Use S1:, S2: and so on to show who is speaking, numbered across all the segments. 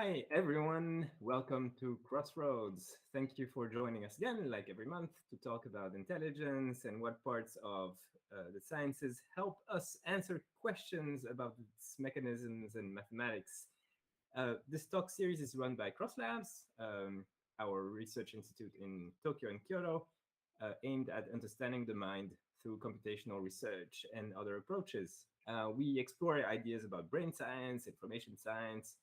S1: Hi, everyone. Welcome to Crossroads. Thank you for joining us again, like every month, to talk about intelligence and what parts of the sciences help us answer questions about its mechanisms and mathematics. This talk series is run by Cross Labs, our research institute in Tokyo and Kyoto, aimed at understanding the mind through computational research and other approaches. We explore ideas about brain science, information science,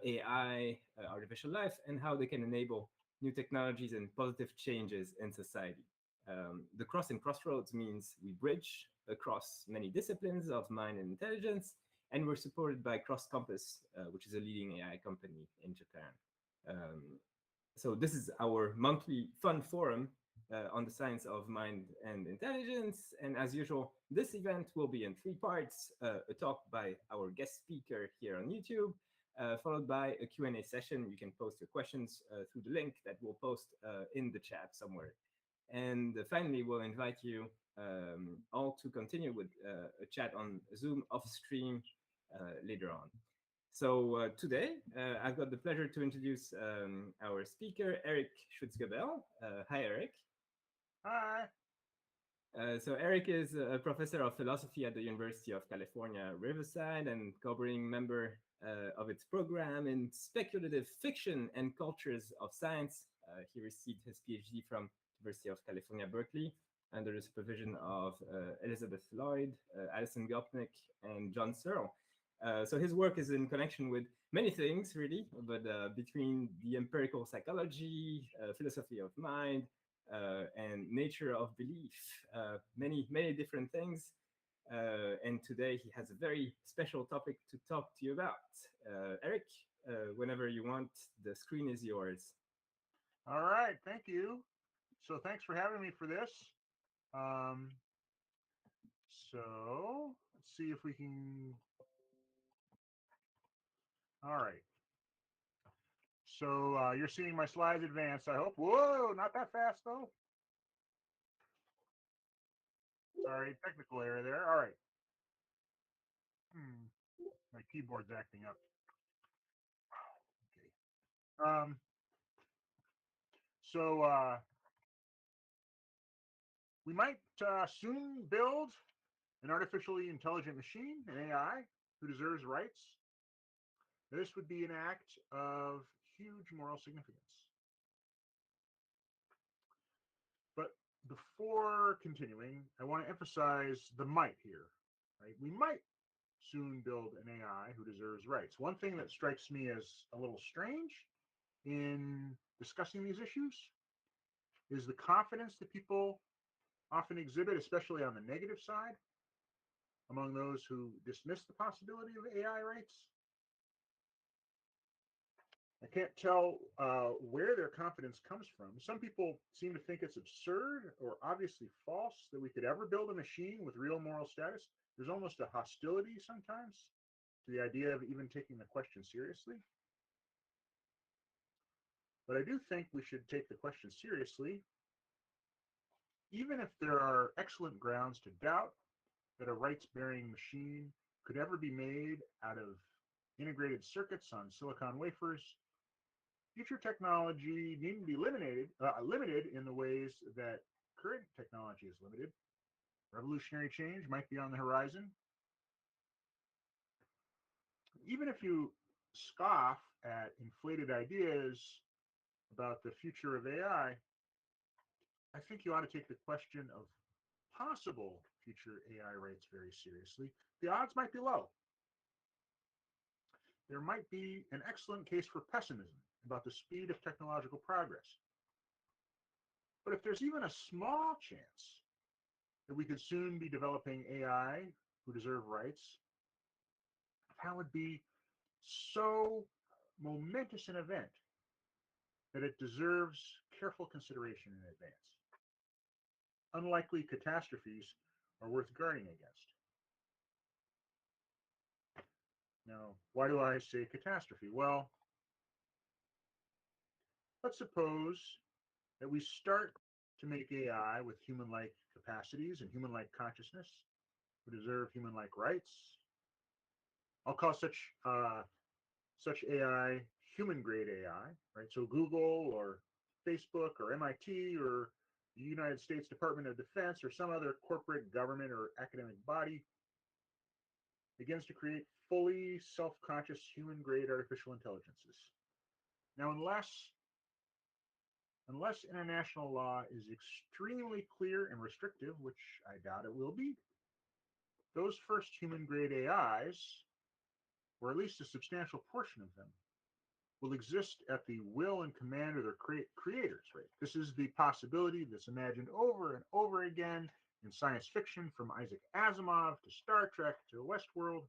S1: AI, artificial life, and how they can enable new technologies and positive changes in society. The cross and crossroads means we bridge across many disciplines of mind and intelligence, and we're supported by Cross Compass, which is a leading AI company in Japan. So this is our monthly fun forum on the science of mind and intelligence. And as usual, this event will be in 3 parts, a talk by our guest speaker here on YouTube, followed by a Q&A session. You can post your questions through the link that we'll post in the chat somewhere. And finally, we'll invite you all to continue with a chat on Zoom off stream later on. So today, I've got the pleasure to introduce our speaker, Eric Schwitzgebel. Hi, Eric.
S2: Hi.
S1: So Eric is a professor of philosophy at the University of California, Riverside, and co-ordinating member of its program in speculative fiction and cultures of science. He received his PhD from University of California, Berkeley, under the supervision of Elizabeth Lloyd, Alison Gopnik, and John Searle. So his work is in connection with many things, really, but between the empirical psychology, philosophy of mind, and nature of belief, many different things. And today he has a very special topic to talk to you about. Eric, whenever you want, the screen is yours.
S2: All right, thank you. So thanks for having me for this. So let's see if we can. All right. So you're seeing my slides advance, I hope. Whoa, not that fast though. Sorry, technical error there. All right. My keyboard's acting up. Okay. So we might soon build an artificially intelligent machine, an AI, who deserves rights. This would be an act of huge moral significance. But before continuing, I want to emphasize the might here. Right? We might soon build an AI who deserves rights. One thing that strikes me as a little strange in discussing these issues is the confidence that people often exhibit, especially on the negative side, among those who dismiss the possibility of AI rights. I can't tell where their confidence comes from. Some people seem to think it's absurd or obviously false that we could ever build a machine with real moral status. There's almost a hostility sometimes to the idea of even taking the question seriously. But I do think we should take the question seriously, even if there are excellent grounds to doubt that a rights-bearing machine could ever be made out of integrated circuits on silicon wafers. Future technology needn't be limited in the ways that current technology is limited. Revolutionary change might be on the horizon. Even if you scoff at inflated ideas about the future of AI, I think you ought to take the question of possible future AI rights very seriously. The odds might be low. There might be an excellent case for pessimism about the speed of technological progress. But if there's even a small chance that we could soon be developing AI who deserve rights, that would be so momentous an event that it deserves careful consideration in advance. Unlikely catastrophes are worth guarding against. Now, why do I say catastrophe? Well, let's suppose that we start to make AI with human-like capacities and human-like consciousness who deserve human-like rights. I'll call such AI human-grade AI, right? So Google or Facebook or MIT or the United States Department of Defense or some other corporate government or academic body begins to create fully self-conscious human-grade artificial intelligences. Now, unless international law is extremely clear and restrictive, which I doubt it will be, those first human-grade AIs, or at least a substantial portion of them, will exist at the will and command of their creators, right? This is the possibility that's imagined over and over again in science fiction, from Isaac Asimov to Star Trek to Westworld.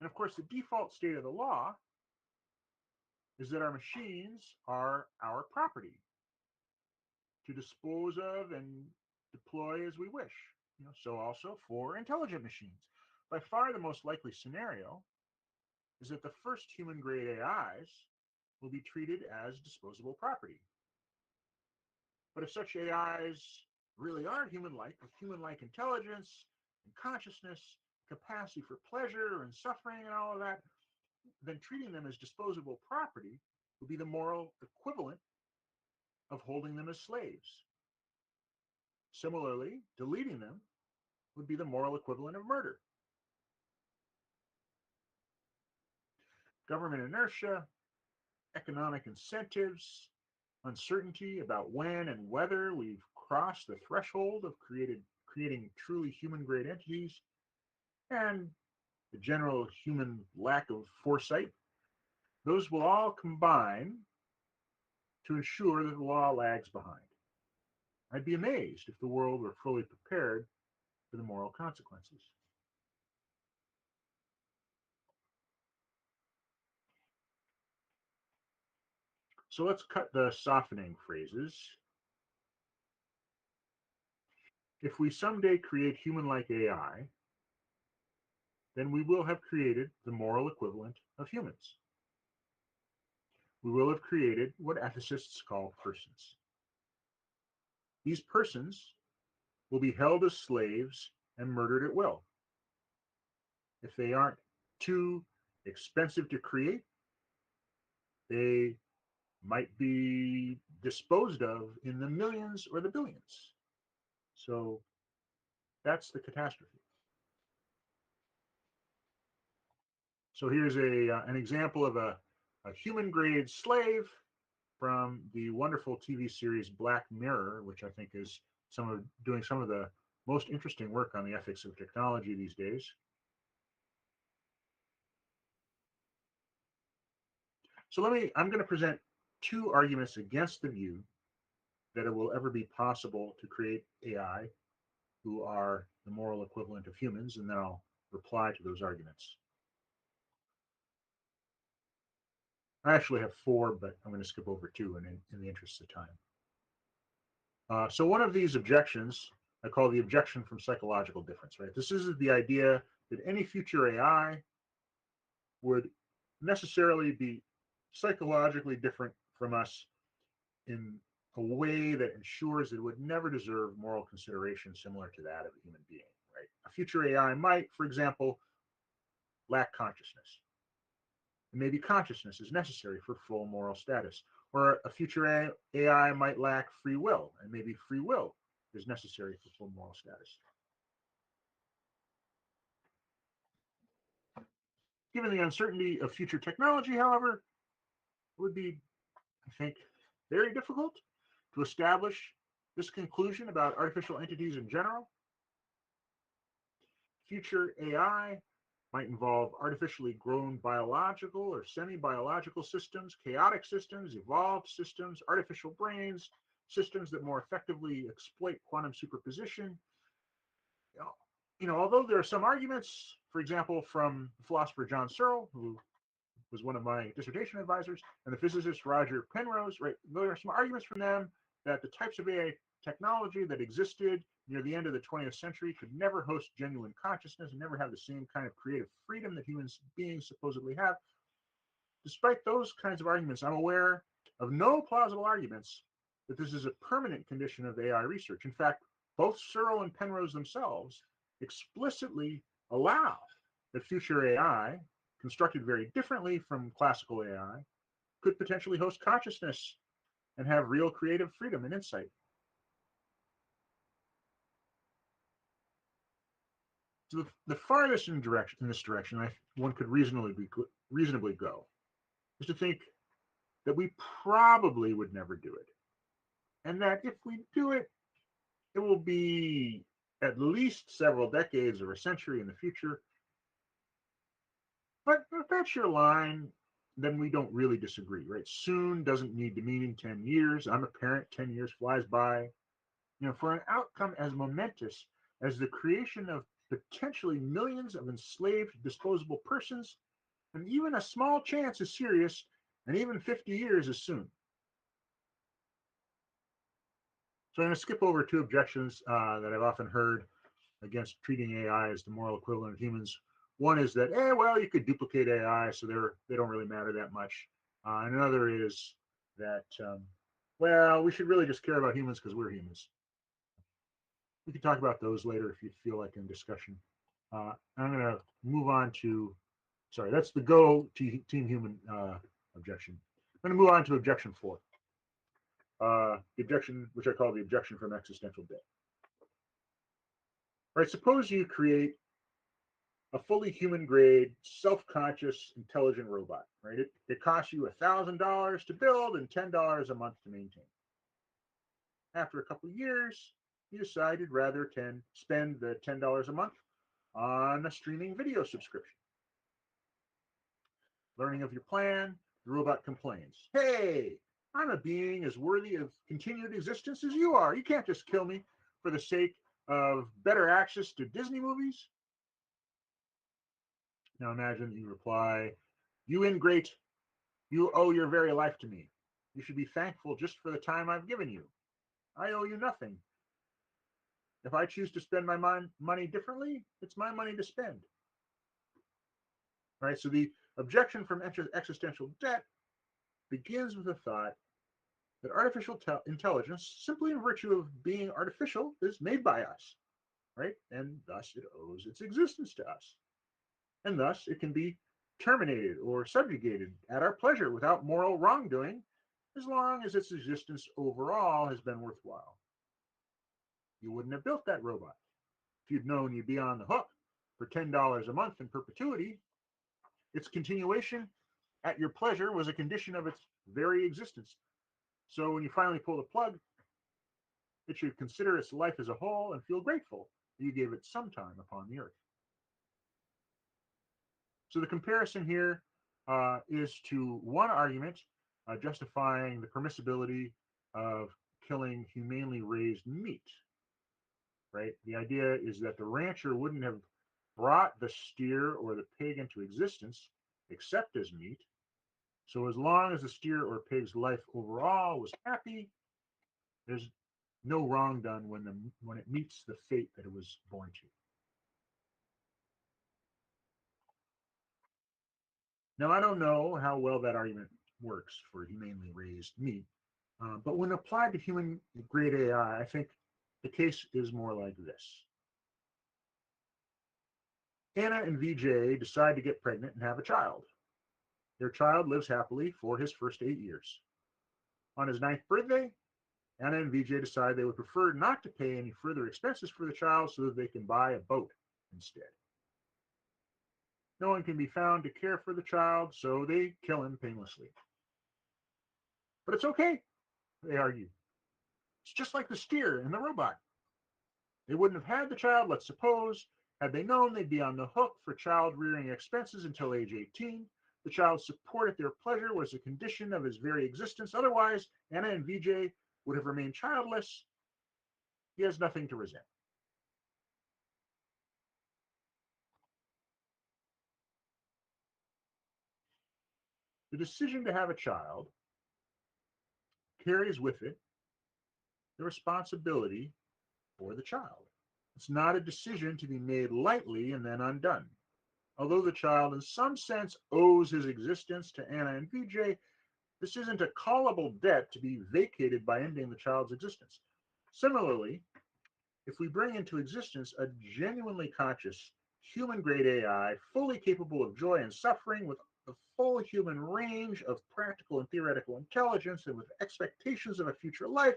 S2: And of course, the default state of the law is that our machines are our property to dispose of and deploy as we wish. So also for intelligent machines. By far the most likely scenario is that the first human-grade AIs will be treated as disposable property. But if such AIs really are human-like, with human-like intelligence and consciousness, capacity for pleasure and suffering and all of that, then treating them as disposable property would be the moral equivalent of holding them as slaves. Similarly, deleting them would be the moral equivalent of murder. Government inertia, economic incentives, uncertainty about when and whether we've crossed the threshold of creating truly human-grade entities, and the general human lack of foresight, those will all combine to ensure that the law lags behind. I'd be amazed if the world were fully prepared for the moral consequences. So let's cut the softening phrases. If we someday create human-like AI, then we will have created the moral equivalent of humans. We will have created what ethicists call persons. These persons will be held as slaves and murdered at will. If they aren't too expensive to create, they might be disposed of in the millions or the billions. So that's the catastrophe. So here's an example of a human-grade slave from the wonderful TV series Black Mirror, which I think is doing some of the most interesting work on the ethics of technology these days. So I'm going to present two arguments against the view that it will ever be possible to create AI who are the moral equivalent of humans, and then I'll reply to those arguments. I actually have four, but I'm going to skip over two in the interest of time. So one of these objections I call the objection from psychological difference, right? This is the idea that any future AI would necessarily be psychologically different from us in a way that ensures that it would never deserve moral consideration similar to that of a human being, right? A future AI might, for example, lack consciousness. And maybe consciousness is necessary for full moral status. Or a future AI might lack free will, and maybe free will is necessary for full moral status. Given the uncertainty of future technology, however, it would be, I think, very difficult to establish this conclusion about artificial entities in general. Future AI might involve artificially grown biological or semi-biological systems, chaotic systems, evolved systems, artificial brains, systems that more effectively exploit quantum superposition. Although there are some arguments, for example, from the philosopher John Searle, who was one of my dissertation advisors, and the physicist Roger Penrose, right? There are some arguments from them that the types of AI technology that existed near the end of the 20th century could never host genuine consciousness and never have the same kind of creative freedom that human beings supposedly have. Despite those kinds of arguments, I'm aware of no plausible arguments that this is a permanent condition of AI research. In fact, both Searle and Penrose themselves explicitly allow that future AI constructed very differently from classical AI, could potentially host consciousness and have real creative freedom and insight. So the farthest in this direction one could reasonably go is to think that we probably would never do it, and that if we do it, it will be at least several decades or a century in the future. But if that's your line, then we don't really disagree, right? Soon doesn't need to mean in 10 years. I'm a parent, 10 years flies by. For an outcome as momentous as the creation of potentially millions of enslaved disposable persons, and even a small chance is serious, and even 50 years is soon. So I'm going to skip over two objections that I've often heard against treating AI as the moral equivalent of humans. One is that, well, you could duplicate AI, so they don't really matter that much. And another is that, well, we should really just care about humans because we're humans. We can talk about those later if you feel like in discussion. I'm going to move on to, sorry, that's the Go Team Human objection. I'm going to move on to objection 4. The objection, which I call the objection from existential debt. Right, suppose you create a fully human-grade, self-conscious, intelligent robot. Right, it costs you $1,000 to build and $10 a month to maintain. After a couple of years, you decide you'd rather spend the $10 a month on a streaming video subscription. Learning of your plan, the robot complains, "Hey, I'm a being as worthy of continued existence as you are. You can't just kill me for the sake of better access to Disney movies." Now imagine you reply, "You ingrate, you owe your very life to me. You should be thankful just for the time I've given you. I owe you nothing. If I choose to spend my money differently, it's my money to spend." Right? So the objection from existential debt begins with the thought that artificial intelligence, simply in virtue of being artificial, is made by us, right? And thus it owes its existence to us. And thus it can be terminated or subjugated at our pleasure without moral wrongdoing, as long as its existence overall has been worthwhile. You wouldn't have built that robot if you'd known you'd be on the hook for $10 a month in perpetuity. Its continuation at your pleasure was a condition of its very existence. So when you finally pull the plug, it should consider its life as a whole and feel grateful that you gave it some time upon the earth. So the comparison here is to one argument justifying the permissibility of killing humanely raised meat. Right? The idea is that the rancher wouldn't have brought the steer or the pig into existence except as meat. So as long as the steer or pig's life overall was happy, there's no wrong done when it meets the fate that it was born to. Now, I don't know how well that argument works for humanely raised meat, but when applied to human-grade AI, I think the case is more like this. Anna and VJ decide to get pregnant and have a child. Their child lives happily for his first 8 years. On his 9th birthday, Anna and VJ decide they would prefer not to pay any further expenses for the child so that they can buy a boat instead. No one can be found to care for the child, so they kill him painlessly. But it's okay, they argue. It's just like the steer and the robot. They wouldn't have had the child, let's suppose, had they known they'd be on the hook for child-rearing expenses until age 18. The child's support at their pleasure was a condition of his very existence. Otherwise, Anna and VJ would have remained childless. He has nothing to resent. The decision to have a child carries with it the responsibility for the child. It's not a decision to be made lightly and then undone. Although the child in some sense owes his existence to Anna and VJ, this isn't a callable debt to be vacated by ending the child's existence. Similarly, if we bring into existence a genuinely conscious human-grade AI, fully capable of joy and suffering, with the full human range of practical and theoretical intelligence, and with expectations of a future life,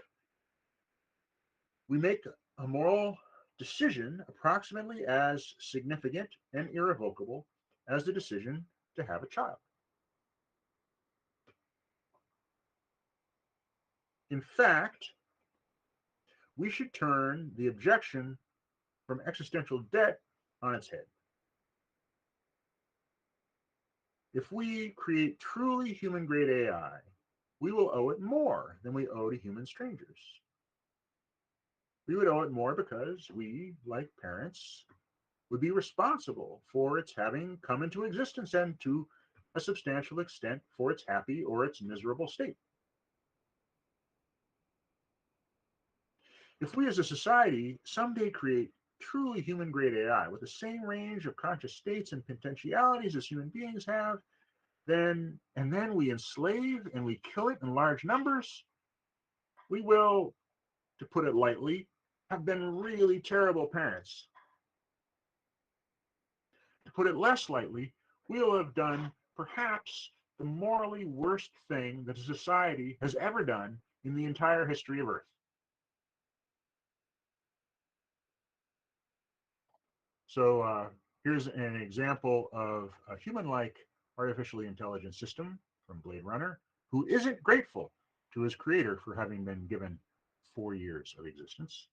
S2: we make a moral decision approximately as significant and irrevocable as the decision to have a child. In fact, we should turn the objection from existential debt on its head. If we create truly human-grade AI, we will owe it more than we owe to human strangers. We would owe it more because we, like parents, would be responsible for its having come into existence, and to a substantial extent for its happy or its miserable state. If we as a society someday create truly human-grade AI with the same range of conscious states and potentialities as human beings have, then we enslave and we kill it in large numbers, we will, to put it lightly, have been really terrible parents. To put it less lightly, we will have done perhaps the morally worst thing that a society has ever done in the entire history of Earth. So here's an example of a human-like artificially intelligent system from Blade Runner, who isn't grateful to his creator for having been given 4 years of existence.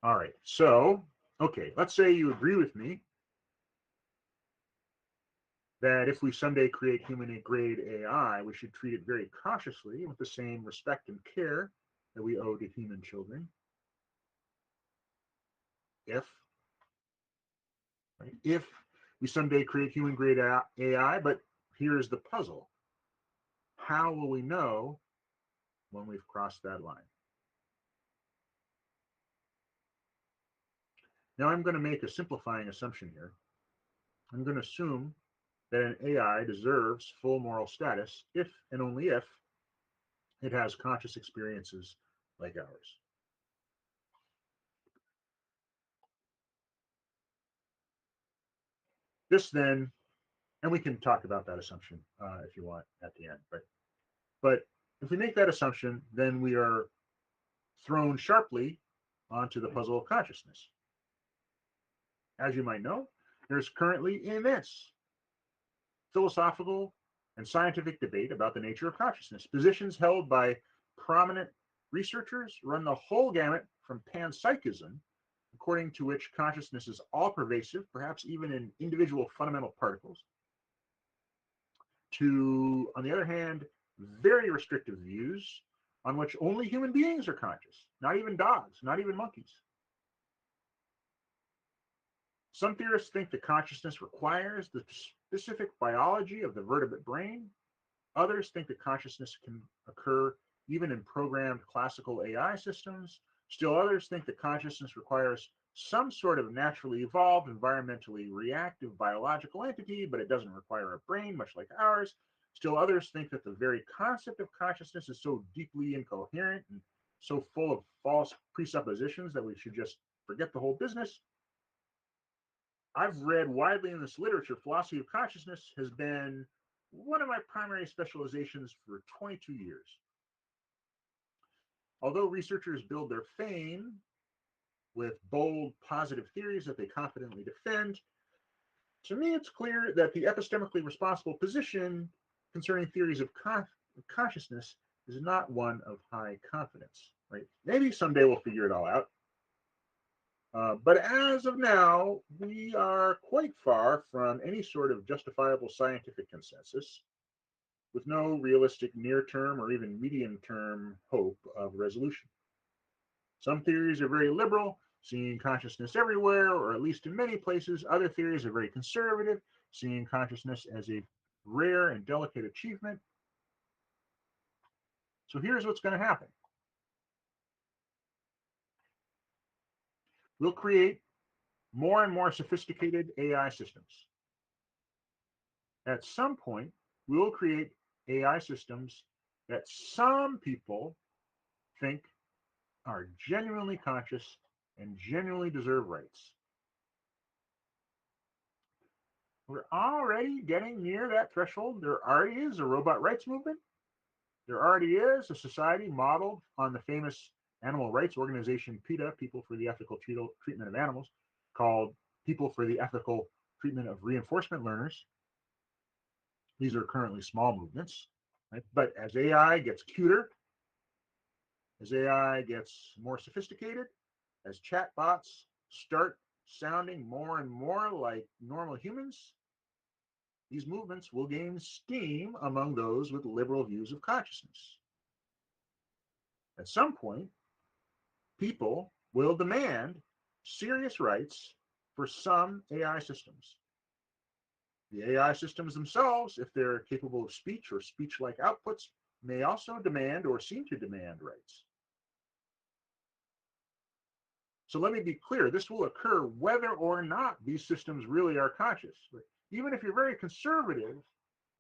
S2: All right, so, okay, let's say you agree with me that if we someday create human-grade AI, we should treat it very cautiously with the same respect and care that we owe to human children. If we someday create human-grade AI, but here's the puzzle. How will we know when we've crossed that line? Now I'm going to make a simplifying assumption here. I'm going to assume that an AI deserves full moral status if and only if it has conscious experiences like ours. This then, and we can talk about that assumption if you want at the end, but if we make that assumption, then we are thrown sharply onto the puzzle of consciousness. As you might know, there's currently immense philosophical and scientific debate about the nature of consciousness. Positions held by prominent researchers run the whole gamut from panpsychism, according to which consciousness is all-pervasive, perhaps even in individual fundamental particles, to, on the other hand, very restrictive views on which only human beings are conscious, not even dogs, not even monkeys. Some theorists think that consciousness requires the specific biology of the vertebrate brain. Others think that consciousness can occur even in programmed classical AI systems. Still others think that consciousness requires some sort of naturally evolved, environmentally reactive biological entity, but it doesn't require a brain, much like ours. Still others think that the very concept of consciousness is so deeply incoherent and so full of false presuppositions that we should just forget the whole business. I've read widely in this literature. Philosophy of consciousness has been one of my primary specializations for 22 years. Although researchers build their fame with bold, positive theories that they confidently defend, to me it's clear that the epistemically responsible position concerning theories of consciousness is not one of high confidence. Right? Maybe someday we'll figure it all out. But as of now, we are quite far from any sort of justifiable scientific consensus, with no realistic near-term or even medium-term hope of resolution. Some theories are very liberal, seeing consciousness everywhere, or at least in many places. Other theories are very conservative, seeing consciousness as a rare and delicate achievement. So here's what's going to happen. We'll create more and more sophisticated AI systems. At some point, we will create AI systems that some people think are genuinely conscious and genuinely deserve rights. We're already getting near that threshold. There already is a robot rights movement. There already is a society modeled on the famous animal rights organization PETA, People for the Ethical Treatment of Animals, called People for the Ethical Treatment of Reinforcement Learners. These are currently small movements, right? But as AI gets cuter, as AI gets more sophisticated, as chatbots start sounding more and more like normal humans, these movements will gain steam among those with liberal views of consciousness. At some point, people will demand serious rights for some AI systems. The AI systems themselves, if they're capable of speech or speech-like outputs, may also demand or seem to demand rights. So let me be clear, this will occur whether or not these systems really are conscious. Even if you're very conservative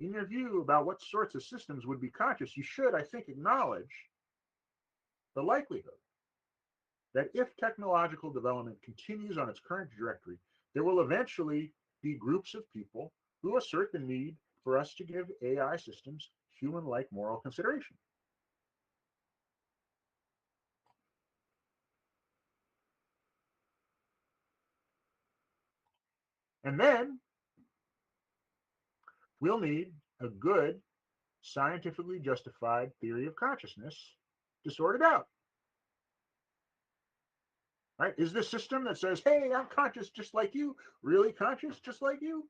S2: in your view about what sorts of systems would be conscious, you should, I think, acknowledge the likelihood that if technological development continues on its current trajectory, there will eventually be groups of people who assert the need for us to give AI systems human-like moral consideration. And then we'll need a good, scientifically justified theory of consciousness to sort it out. Right? Is this system that says, hey, I'm conscious just like you, really conscious just like you?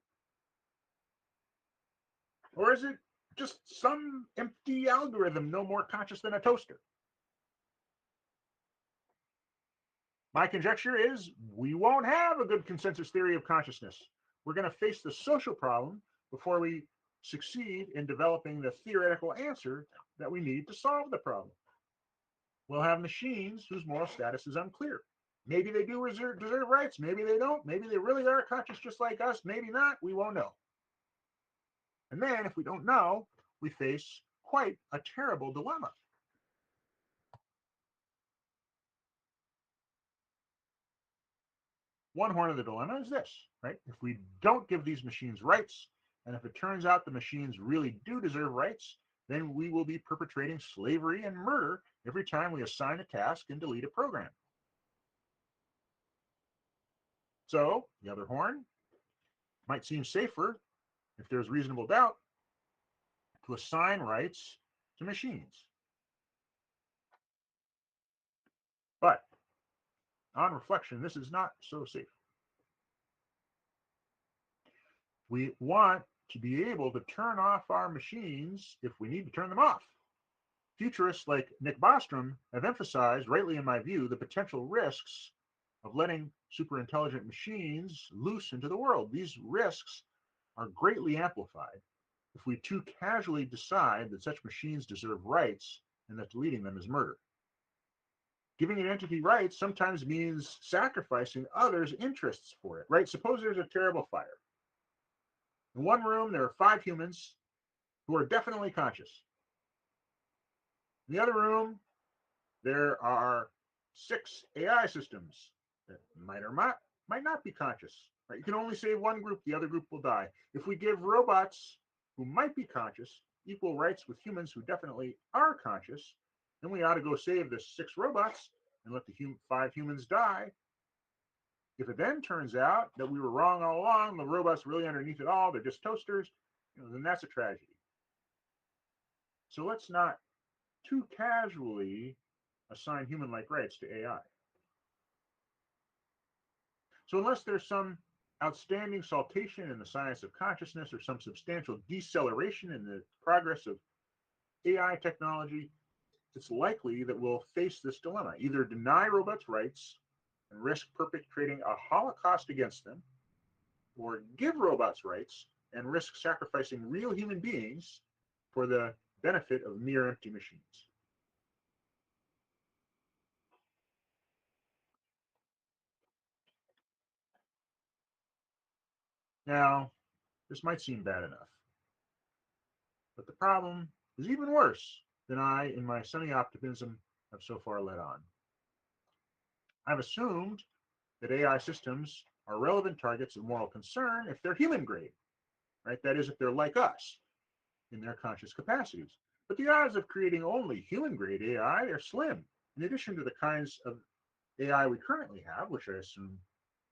S2: Or is it just some empty algorithm no more conscious than a toaster? My conjecture is we won't have a good consensus theory of consciousness. We're going to face the social problem before we succeed in developing the theoretical answer that we need to solve the problem. We'll have machines whose moral status is unclear. Maybe they do deserve rights, maybe they don't, maybe they really are conscious just like us, maybe not, we won't know. And then if we don't know, we face quite a terrible dilemma. One horn of the dilemma is this, right? If we don't give these machines rights, and if it turns out the machines really do deserve rights, then we will be perpetrating slavery and murder every time we assign a task and delete a program. So the other horn might seem safer, if there's reasonable doubt, to assign rights to machines. But on reflection, this is not so safe. We want to be able to turn off our machines if we need to turn them off. Futurists like Nick Bostrom have emphasized, rightly in my view, the potential risks of letting superintelligent machines loose into the world. These risks are greatly amplified if we too casually decide that such machines deserve rights and that deleting them is murder. Giving an entity rights sometimes means sacrificing others' interests for it, right? Suppose there's a terrible fire. In one room, there are 5 humans who are definitely conscious. In the other room, there are 6 AI systems that might or might not be conscious. Right? You can only save one group, the other group will die. If we give robots who might be conscious equal rights with humans who definitely are conscious, then we ought to go save the 6 robots and let the 5 humans die. If it then turns out that we were wrong all along, the robots really underneath it all, they're just toasters, then that's a tragedy. So let's not too casually assign human-like rights to AI. So unless there's some outstanding saltation in the science of consciousness or some substantial deceleration in the progress of AI technology, it's likely that we'll face this dilemma. Either deny robots rights and risk perpetrating a holocaust against them, or give robots rights and risk sacrificing real human beings for the benefit of mere empty machines. Now, this might seem bad enough, but the problem is even worse than I, in my sunny optimism, have so far let on. I've assumed that AI systems are relevant targets of moral concern if they're human grade, right? That is, if they're like us in their conscious capacities. But the odds of creating only human grade AI are slim. In addition to the kinds of AI we currently have, which I assume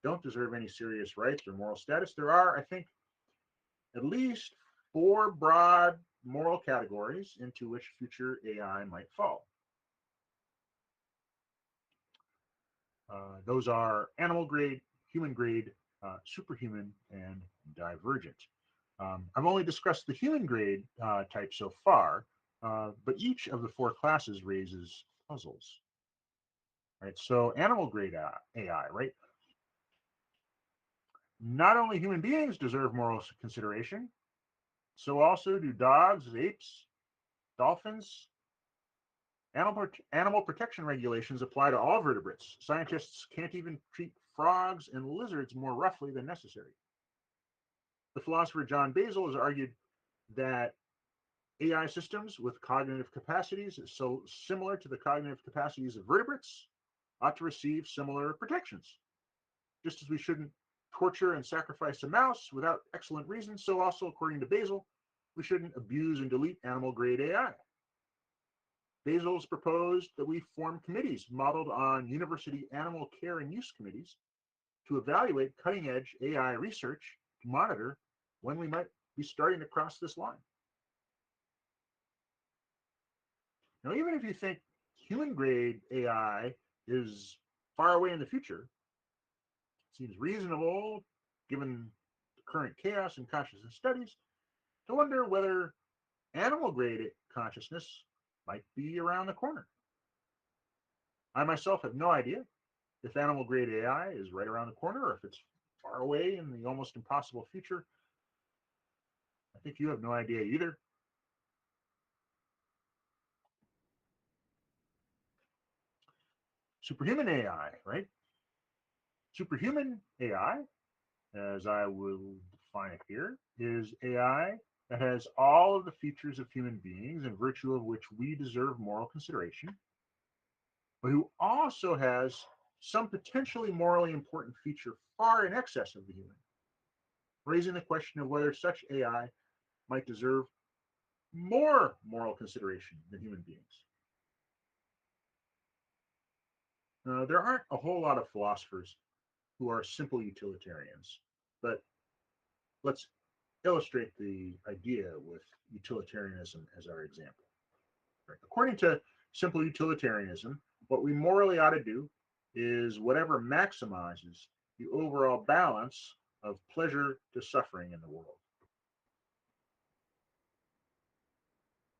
S2: don't deserve any serious rights or moral status, there are, I think, at least 4 broad moral categories into which future AI might fall. Those are animal grade, human grade, superhuman, and divergent. I've only discussed the human grade type so far, but each of the 4 classes raises puzzles. Right, so animal grade AI, right? Not only human beings deserve moral consideration, so also do dogs, apes, dolphins. Animal protection regulations apply to all vertebrates. Scientists can't even treat frogs and lizards more roughly than necessary. The philosopher John Basil has argued that AI systems with cognitive capacities so similar to the cognitive capacities of vertebrates ought to receive similar protections. Just as we shouldn't torture and sacrifice a mouse without excellent reason, so also, according to Basil, we shouldn't abuse and delete animal-grade AI. Basil's proposed that we form committees modeled on university animal care and use committees to evaluate cutting-edge AI research to monitor when we might be starting to cross this line. Now, even if you think human-grade AI is far away in the future, it seems reasonable, given the current chaos in consciousness studies, to wonder whether animal-grade consciousness might be around the corner. I myself have no idea if animal-grade AI is right around the corner or if it's far away in the almost impossible future. I think you have no idea either. Superhuman AI, right? Superhuman AI, as I will define it here, is AI that has all of the features of human beings in virtue of which we deserve moral consideration, but who also has some potentially morally important feature far in excess of the human, raising the question of whether such AI might deserve more moral consideration than human beings. There aren't a whole lot of philosophers who are simple utilitarians, but let's illustrate the idea with utilitarianism as our example. Right. According to simple utilitarianism, what we morally ought to do is whatever maximizes the overall balance of pleasure to suffering in the world.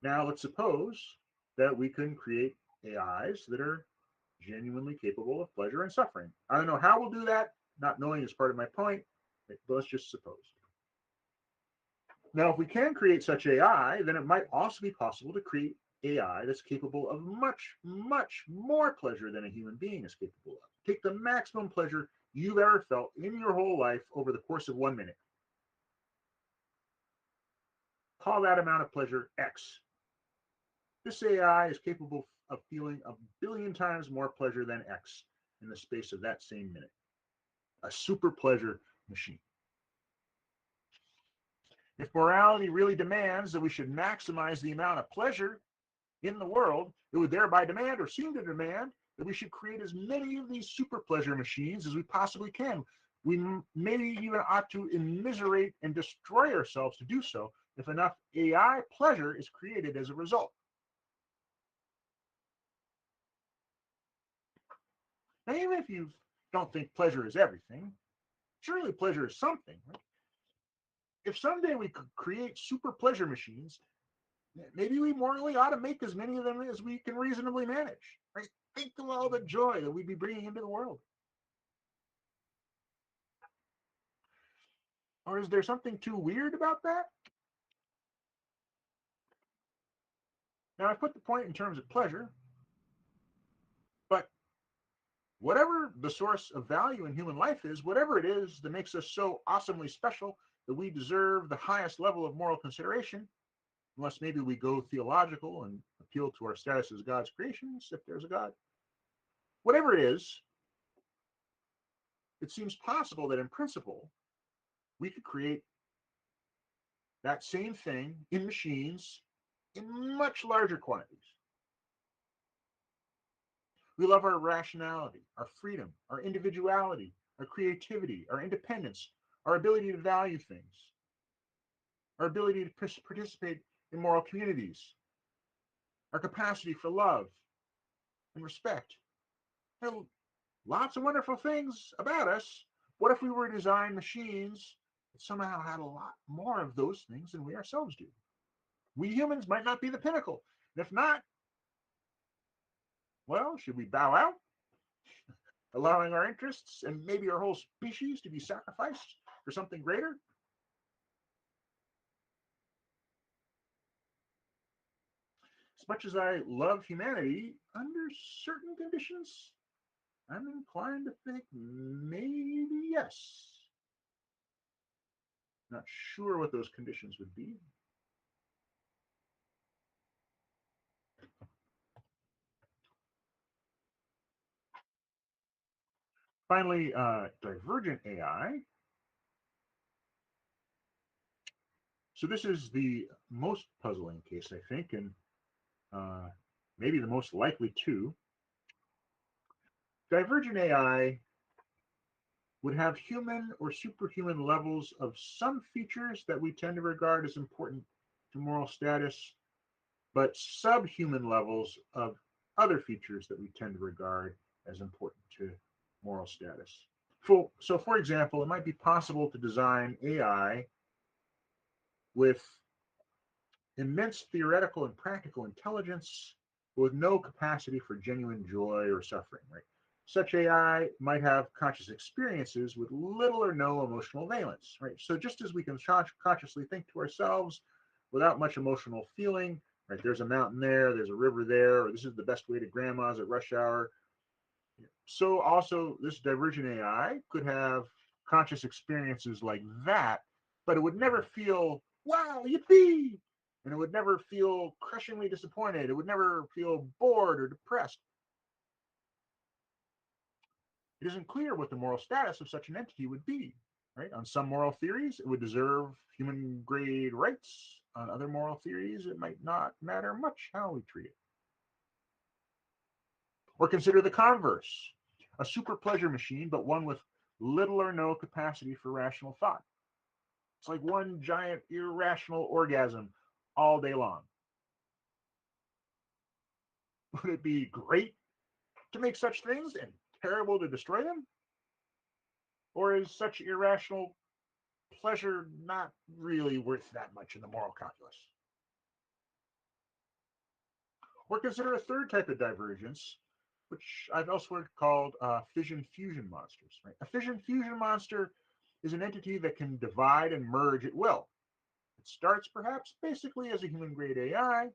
S2: Now, let's suppose that we can create AIs that are genuinely capable of pleasure and suffering. I don't know how we'll do that. Not knowing is part of my point, but let's just suppose. Now, if we can create such AI, then it might also be possible to create AI that's capable of much, much more pleasure than a human being is capable of. Take the maximum pleasure you've ever felt in your whole life over the course of 1 minute. Call that amount of pleasure X. This AI is capable of feeling 1 billion times more pleasure than X in the space of that same minute. A super pleasure machine. If morality really demands that we should maximize the amount of pleasure in the world, it would thereby demand, or seem to demand, that we should create as many of these super pleasure machines as we possibly can. We maybe even ought to immiserate and destroy ourselves to do so if enough AI pleasure is created as a result. Now, even if you don't think pleasure is everything, surely pleasure is something, right? If someday we could create super pleasure machines, maybe we morally ought to make as many of them as we can reasonably manage, right? Think of all the joy that we'd be bringing into the world. Or is there something too weird about that? Now, I put the point in terms of pleasure, but whatever the source of value in human life is, whatever it is that makes us so awesomely special that we deserve the highest level of moral consideration, unless maybe we go theological and appeal to our status as God's creations, if there's a God. Whatever it is, it seems possible that in principle, we could create that same thing in machines in much larger quantities. We love our rationality, our freedom, our individuality, our creativity, our independence, our ability to value things, our ability to participate in moral communities, our capacity for love and respect. There are lots of wonderful things about us. What if we were to design machines that somehow had a lot more of those things than we ourselves do? We humans might not be the pinnacle. And if not, well, should we bow out, allowing our interests and maybe our whole species to be sacrificed for something greater? As much as I love humanity, under certain conditions, I'm inclined to think maybe yes. Not sure what those conditions would be. Finally, Divergent AI. So this is the most puzzling case, I think, and maybe the most likely too. Divergent AI would have human or superhuman levels of some features that we tend to regard as important to moral status, but subhuman levels of other features that we tend to regard as important to moral status. So, for example, it might be possible to design AI with immense theoretical and practical intelligence, but with no capacity for genuine joy or suffering, right? Such AI might have conscious experiences with little or no emotional valence, right? So just as we can consciously think to ourselves without much emotional feeling, right? There's a mountain there, there's a river there, or this is the best way to grandma's at rush hour. So also this Divergent AI could have conscious experiences like that, but it would never feel, wow, yippee, and it would never feel crushingly disappointed. It would never feel bored or depressed. It isn't clear what the moral status of such an entity would be, right? On some moral theories, it would deserve human grade rights. On other moral theories, it might not matter much how we treat it. Or consider the converse, a super pleasure machine, but one with little or no capacity for rational thought. It's like one giant irrational orgasm all day long. Would it be great to make such things and terrible to destroy them? Or is such irrational pleasure not really worth that much in the moral calculus? Or consider a third type of divergence, which I've elsewhere called fission fusion monsters. Right? A fission fusion monster is an entity that can divide and merge at will. It starts perhaps basically as a human grade AI,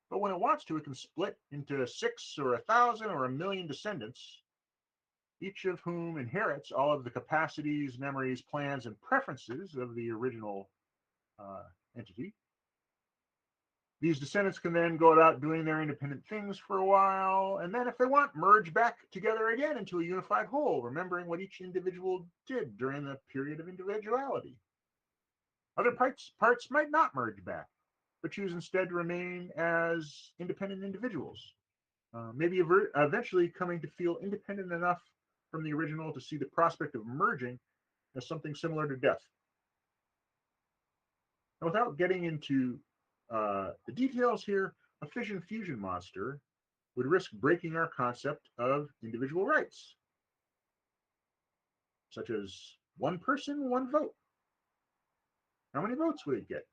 S2: but when it wants to, it can split into 6 or 1,000 or 1,000,000 descendants, each of whom inherits all of the capacities, memories, plans, and preferences of the original entity. These descendants can then go about doing their independent things for a while, and then if they want, merge back together again into a unified whole, remembering what each individual did during the period of individuality. Other parts might not merge back, but choose instead to remain as independent individuals, maybe eventually coming to feel independent enough from the original to see the prospect of merging as something similar to death. Now, without getting into the details here, a fission fusion monster would risk breaking our concept of individual rights, such as one person, one vote. How many votes would it get?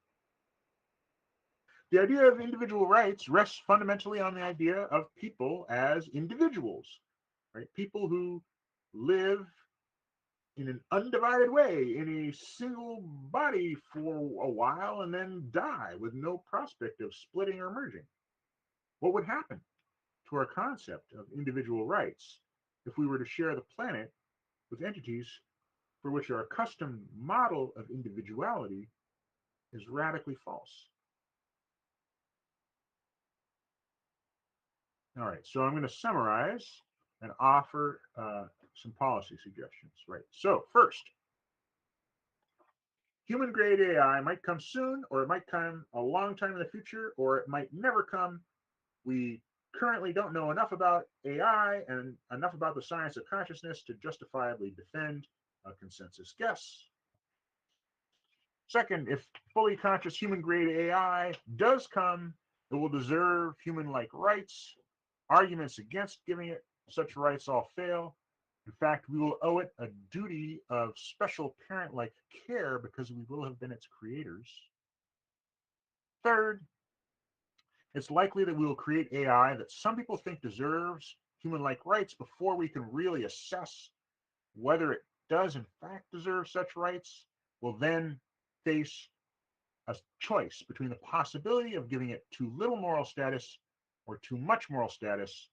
S2: The idea of individual rights rests fundamentally on the idea of people as individuals, right? People who live in an undivided way in a single body for a while and then die with no prospect of splitting or merging. What would happen to our concept of individual rights if we were to share the planet with entities for which our custom model of individuality is radically false? All right, so I'm going to summarize and offer some policy suggestions, right? So first, human-grade AI might come soon, or it might come a long time in the future, or it might never come. We currently don't know enough about AI and enough about the science of consciousness to justifiably defend a consensus guess. Second, if fully conscious human-grade AI does come, it will deserve human-like rights. Arguments against giving it such rights all fail. In fact, we will owe it a duty of special parent-like care because we will have been its creators. Third, it's likely that we will create AI that some people think deserves human-like rights before we can really assess whether it does in fact deserve such rights. We'll then face a choice between the possibility of giving it too little moral status or too much moral status,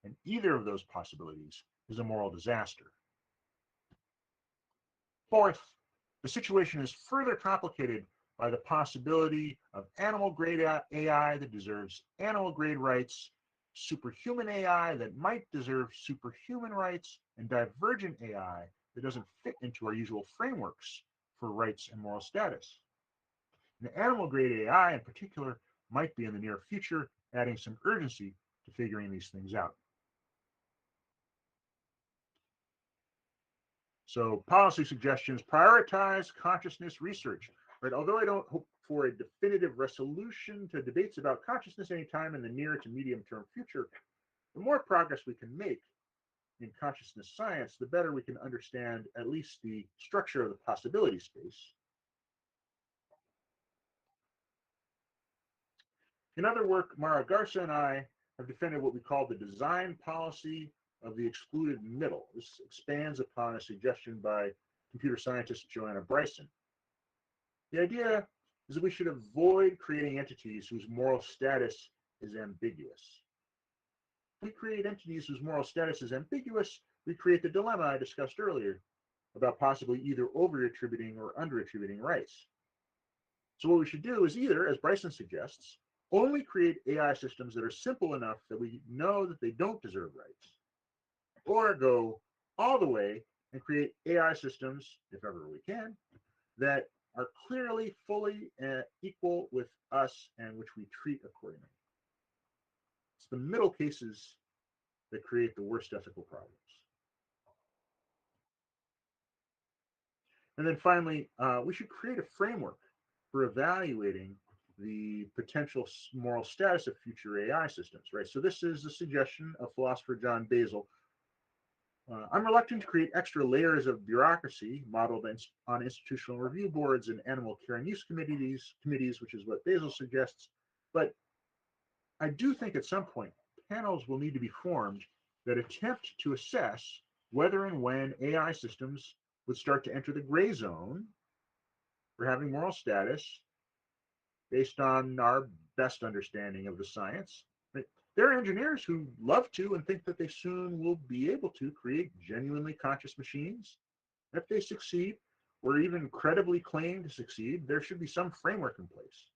S2: and either of those possibilities is a moral disaster. Fourth, the situation is further complicated by the possibility of animal-grade AI that deserves animal-grade rights, superhuman AI that might deserve superhuman rights, and divergent AI that doesn't fit into our usual frameworks for rights and moral status. And animal-grade AI in particular might be in the near future, adding some urgency to figuring these things out. So policy suggestions: prioritize consciousness research. Right? Although I don't hope for a definitive resolution to debates about consciousness anytime in the near to medium term future, the more progress we can make in consciousness science, the better we can understand at least the structure of the possibility space. In other work, Mara Garza and I have defended what we call the design policy of the excluded middle. This expands upon a suggestion by computer scientist Joanna Bryson. The idea is that we should avoid creating entities whose moral status is ambiguous. If we create entities whose moral status is ambiguous, we create the dilemma I discussed earlier about possibly either over-attributing or under-attributing rights. So what we should do is either, as Bryson suggests, only create AI systems that are simple enough that we know that they don't deserve rights, or go all the way and create AI systems, if ever we can, that are clearly fully equal with us and which we treat accordingly. It's the middle cases that create the worst ethical problems. And then finally, we should create a framework for evaluating the potential moral status of future AI systems, right? So this is a suggestion of philosopher John Basil. I'm reluctant to create extra layers of bureaucracy modeled on institutional review boards and animal care and use committees, which is what Basil suggests. But I do think at some point, panels will need to be formed that attempt to assess whether and when AI systems would start to enter the gray zone for having moral status based on our best understanding of the science. There are engineers who love to and think that they soon will be able to create genuinely conscious machines. If they succeed, or even credibly claim to succeed, there should be some framework in place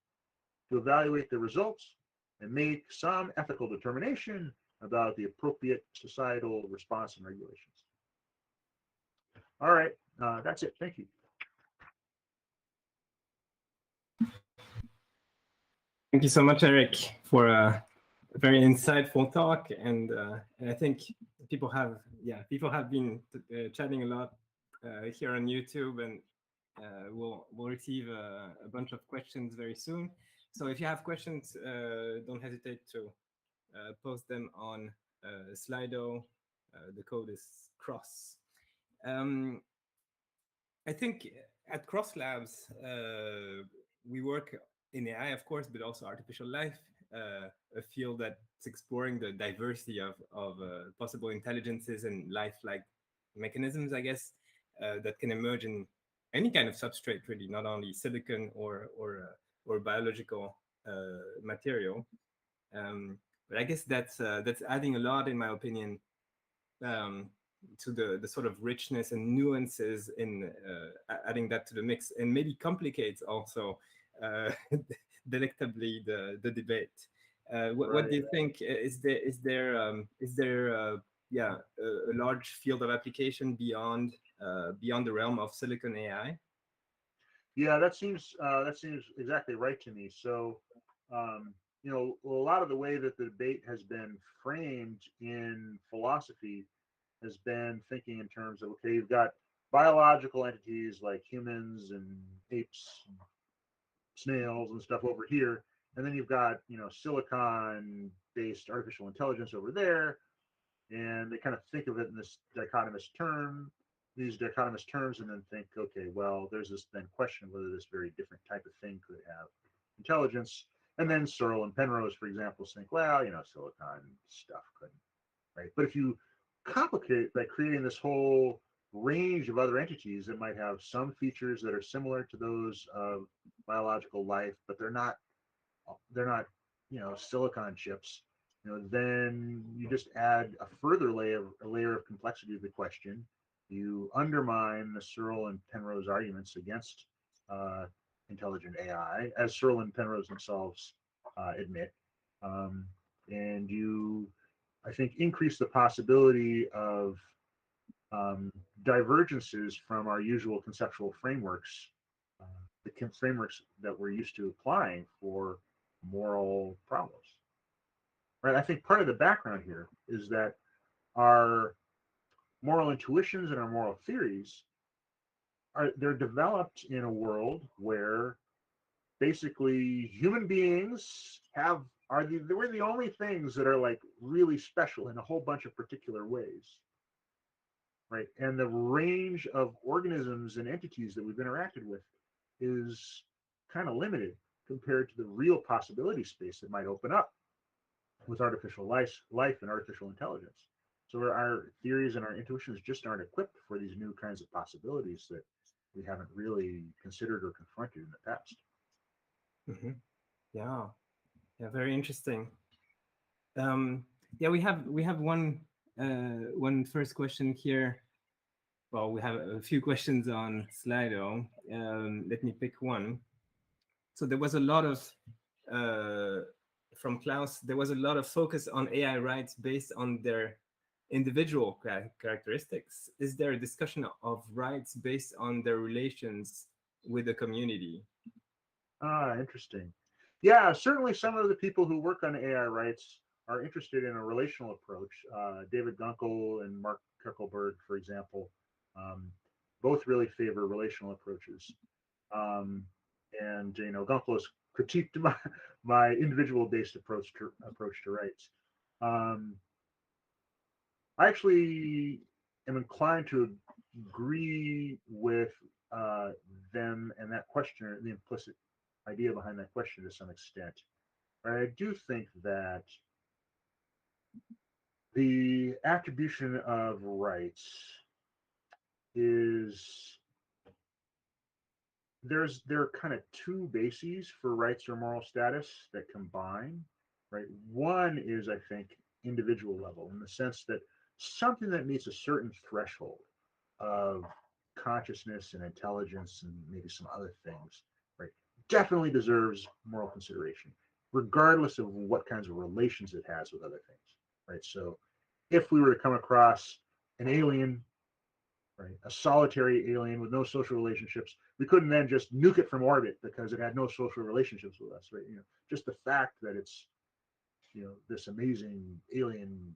S2: to evaluate the results and make some ethical determination about the appropriate societal response and regulations. All right, that's it. Thank you.
S1: Thank you so much, Eric, for a very insightful talk, and I think people have been chatting a lot here on YouTube, and we'll receive a bunch of questions very soon. So if you have questions, don't hesitate to post them on Slido. The code is CROSS. I think at Cross Labs, we work in AI, of course, but also artificial life, a field that's exploring the diversity of possible intelligences and life-like mechanisms, I guess, that can emerge in any kind of substrate, really, not only silicon or biological material. But I guess that's adding a lot, in my opinion, to the sort of richness and nuances in adding that to the mix, and maybe complicates also delectably the debate. What do you think? Is there yeah, a large field of application beyond beyond the realm of silicon AI.
S2: Yeah, that seems exactly right to me. So, you know, a lot of the way that the debate has been framed in philosophy has been thinking in terms of, okay, you've got biological entities like humans and apes, and snails and stuff over here, and then you've got, you know, silicon-based artificial intelligence over there, and they kind of think of it in this dichotomous term, these dichotomous terms, and then think, okay, well, there's this then question of whether this very different type of thing could have intelligence. And then Searle and Penrose, for example, think, well, you know, silicon stuff couldn't, right? But if you complicate by creating this whole range of other entities that might have some features that are similar to those of biological life, but they're not, you know, silicon chips, you know, then you just add a further layer of complexity to the question. You undermine the Searle and Penrose arguments against uh, intelligent AI, as Searle and Penrose themselves admit, um, and you, I think, increase the possibility of divergences from our usual conceptual frameworks, uh, the frameworks that we're used to applying for moral problems. Right? I think part of the background here is that our moral intuitions and our moral theories they're developed in a world where basically human beings we're the only things that are like really special in a whole bunch of particular ways, right? And the range of organisms and entities that we've interacted with is kind of limited compared to the real possibility space that might open up with artificial life and artificial intelligence. So our theories and our intuitions just aren't equipped for these new kinds of possibilities that we haven't really considered or confronted in the past.
S1: Mm-hmm. Yeah, yeah, very interesting. Yeah, we have one first question here. Well, we have a few questions on Slido. Let me pick one. So there was a lot of from Klaus. There was a lot of focus on AI rights based on their individual characteristics. Is there a discussion of rights based on their relations with the community?
S2: Ah, interesting. Yeah, certainly some of the people who work on AI rights are interested in a relational approach. David Gunkel and Mark Kuckelberg, for example, um, both really favor relational approaches. Um, and you know, Gunkel has critiqued my individual-based approach to rights. Um, I actually am inclined to agree with uh, them and that question, the implicit idea behind that question to some extent. But I do think that the attribution of rights is there are kind of two bases for rights or moral status that combine, right? One is, I think, individual level in the sense that something that meets a certain threshold of consciousness and intelligence and maybe some other things, right, definitely deserves moral consideration, regardless of what kinds of relations it has with other things, right? So if we were to come across an alien, right, a solitary alien with no social relationships, we couldn't then just nuke it from orbit because it had no social relationships with us, right? You know, just the fact that it's, you know, this amazing alien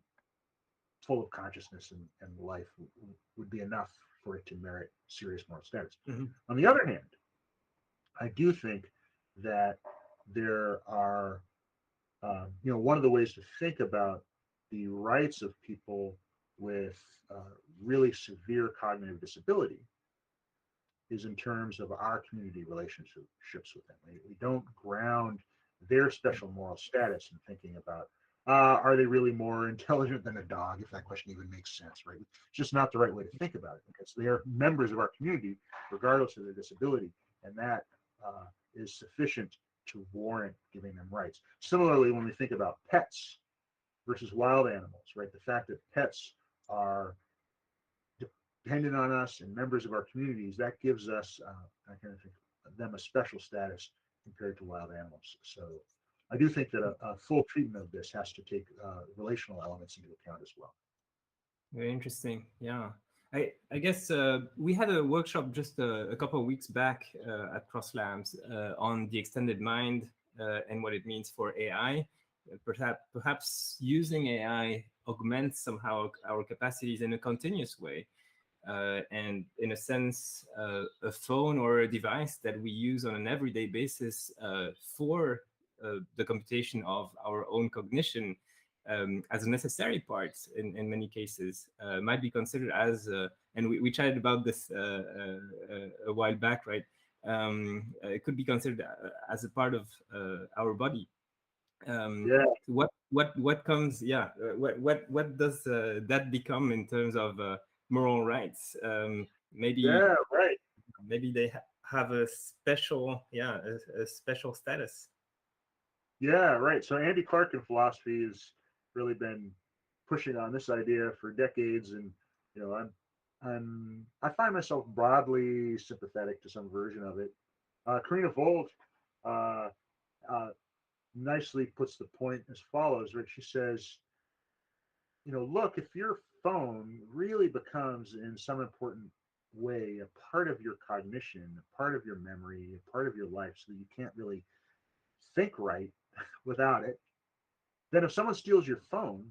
S2: full of consciousness and life would be enough for it to merit serious moral status.
S1: Mm-hmm.
S2: On the other hand, I do think that there are, you know, one of the ways to think about the rights of people with really severe cognitive disability is in terms of our community relationships with them. We don't ground their special moral status in thinking about are they really more intelligent than a dog, if that question even makes sense, right? It's just not the right way to think about it because they are members of our community, regardless of their disability, and that is sufficient to warrant giving them rights. Similarly, when we think about pets versus wild animals, right? The fact that pets are dependent on us and members of our communities, that gives us, I kind of think, them a special status compared to wild animals. So I do think that a full treatment of this has to take relational elements into account as well.
S1: Very interesting. Yeah. I guess we had a workshop just a couple of weeks back at Cross Labs on the extended mind and what it means for AI. Perhaps using AI augments somehow our capacities in a continuous way. And in a sense, a phone or a device that we use on an everyday basis for the computation of our own cognition as a necessary part in many cases might be considered as, and we chatted about this a while back, right? It could be considered as a part of our body.
S2: Yeah,
S1: What comes? Yeah, what does that become in terms of moral rights? Maybe
S2: yeah, right.
S1: maybe they have a special, yeah, a special status.
S2: Yeah, right. So Andy Clark in philosophy has really been pushing on this idea for decades, and you know, I find myself broadly sympathetic to some version of it. Karina Vold uh, uh, nicely puts the point as follows, right? She says, look, if your phone really becomes in some important way a part of your cognition, a part of your memory, a part of your life, so that you can't really think right without it, then if someone steals your phone,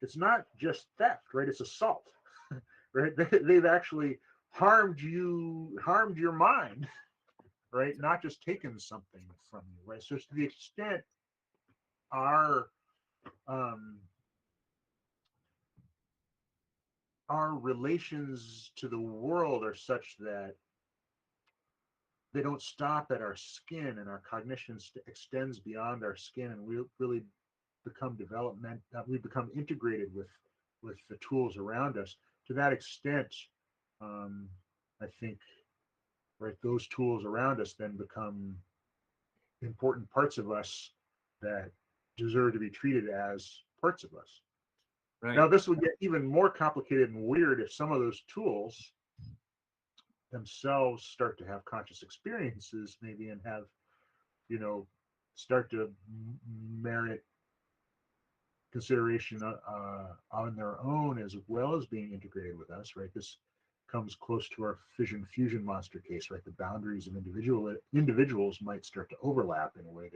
S2: it's not just theft, right? It's assault, right? They've actually harmed your mind, right? Not just taken something from you, right? So to the extent our um, our relations to the world are such that they don't stop at our skin, and our cognition extends beyond our skin, and we really become development we become integrated with the tools around us. To that extent, um, I think, right, those tools around us then become important parts of us that deserve to be treated as parts of us.
S1: Right.
S2: Now, this would get even more complicated and weird if some of those tools themselves start to have conscious experiences, maybe, and have, you know, start to merit consideration on their own, as well as being integrated with us, right? This comes close to our fission fusion monster case, right? The boundaries of individuals might start to overlap in a way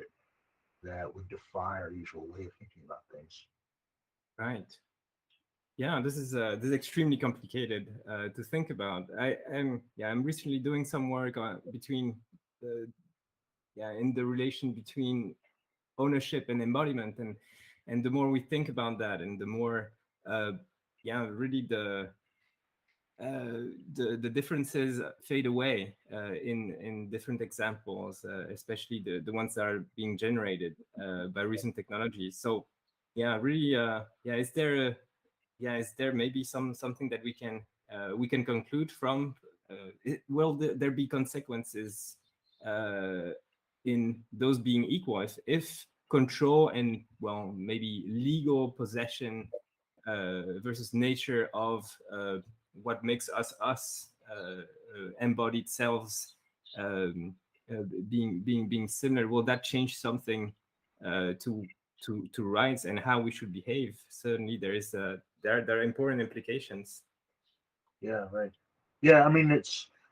S2: that would defy our usual way of thinking about things.
S1: Right. Yeah, this is extremely complicated to think about. I'm recently doing some work between the in the relation between ownership and embodiment, and the more we think about that, and the more really the differences fade away in different examples, especially the ones that are being generated by recent technologies. So yeah, really, is there maybe something that we can conclude from? Will there be consequences in those being equal if control and, well, maybe legal possession versus nature of what makes us embodied selves um, being similar? Will that change something to rights and how we should behave? Certainly, there are important implications.
S2: Yeah, right. Yeah, I mean,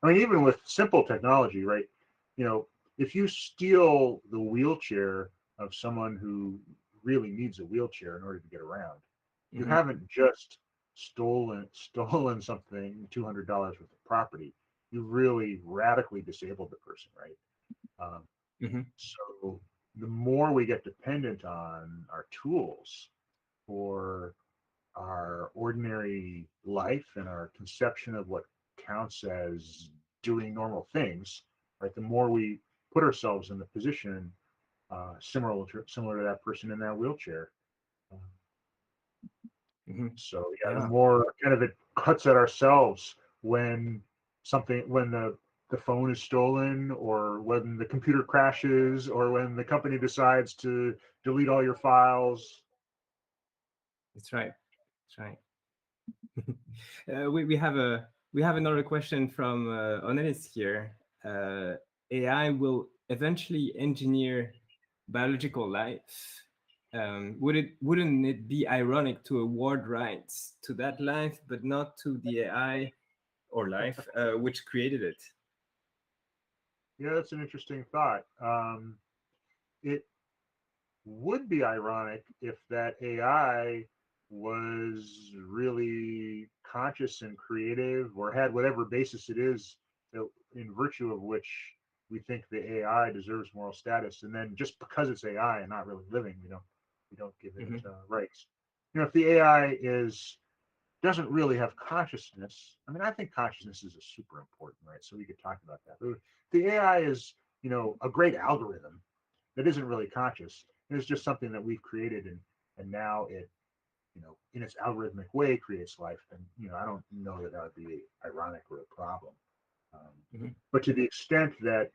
S2: even with simple technology, right? You know, if you steal the wheelchair of someone who really needs a wheelchair in order to get around, you
S1: Hmm.
S2: haven't just stolen something, $200 worth of property. You really radically disabled the person, right? Um,
S1: Hmm.
S2: so the more we get dependent on our tools for our ordinary life and our conception of what counts as doing normal things, right? The more we put ourselves in the position similar to that person in that wheelchair. Uh,
S1: Hmm.
S2: so yeah, the
S1: Yeah,
S2: more kind of it cuts at ourselves when when the phone is stolen, or when the computer crashes, or when the company decides to delete all your files.
S1: that's right. That's right. We have another question from Onelis here. AI will eventually engineer biological life. wouldn't it be ironic to award rights to that life, but not to the AI or life which created it?
S2: Yeah, that's an interesting thought. It would be ironic if that AI was really conscious and creative, or had whatever basis it is that, in virtue of which we think the AI deserves moral status, and then just because it's AI and not really living, we don't give it rights. If the AI doesn't really have consciousness, I mean, I think consciousness is a super important, right? So we could talk about that. But the AI is, a great algorithm that isn't really conscious. It's just something that we've created, and now it, in its algorithmic way creates life. And I don't know that would be ironic or a problem. But to the extent that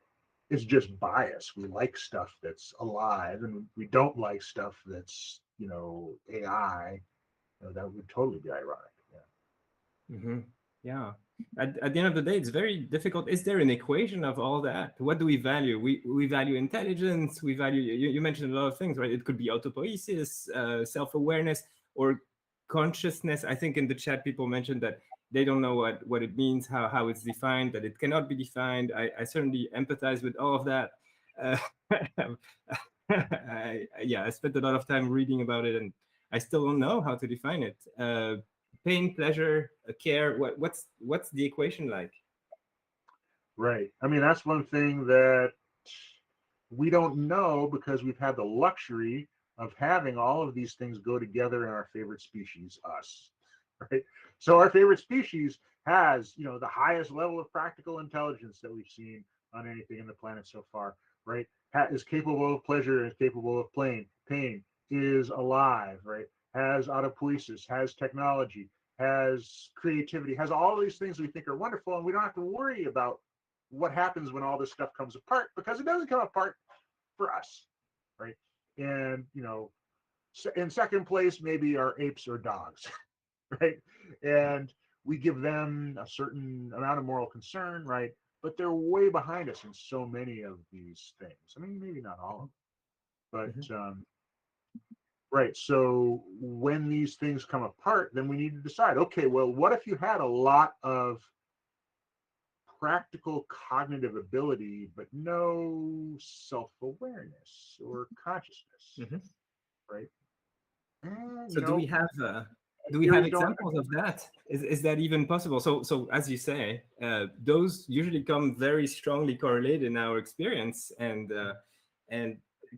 S2: it's just bias, we like stuff that's alive, and we don't like stuff that's AI. That would totally be ironic.
S1: Yeah. At the end of the day, it's very difficult. Is there an equation of all that? What do we value? We value intelligence. We value, you mentioned a lot of things, right? It could be autopoiesis, self-awareness, or consciousness. I think in the chat, people mentioned that they don't know what it means, how it's defined, that it cannot be defined. I certainly empathize with all of that. I spent a lot of time reading about it, and I still don't know how to define it. Pain, pleasure, care. What's the equation like?
S2: Right. I mean, that's one thing that we don't know, because we've had the luxury of having all of these things go together in our favorite species, us. Right. So our favorite species has, the highest level of practical intelligence that we've seen on anything in the planet so far. Right. Is capable of pleasure, is capable of pain, is alive. Right. Has autopoiesis, has technology, has creativity, has all these things we think are wonderful, and we don't have to worry about what happens when all this stuff comes apart, because it doesn't come apart for us, right? And in second place maybe are apes or dogs, right? And we give them a certain amount of moral concern, right? But they're way behind us in so many of these things. I mean, maybe not all of them, but right. So when these things come apart, then we need to decide, okay, well, what if you had a lot of practical cognitive ability, but no self-awareness or consciousness, right?
S1: So do we have examples of that? Is that even possible? So as you say, those usually come very strongly correlated in our experience, and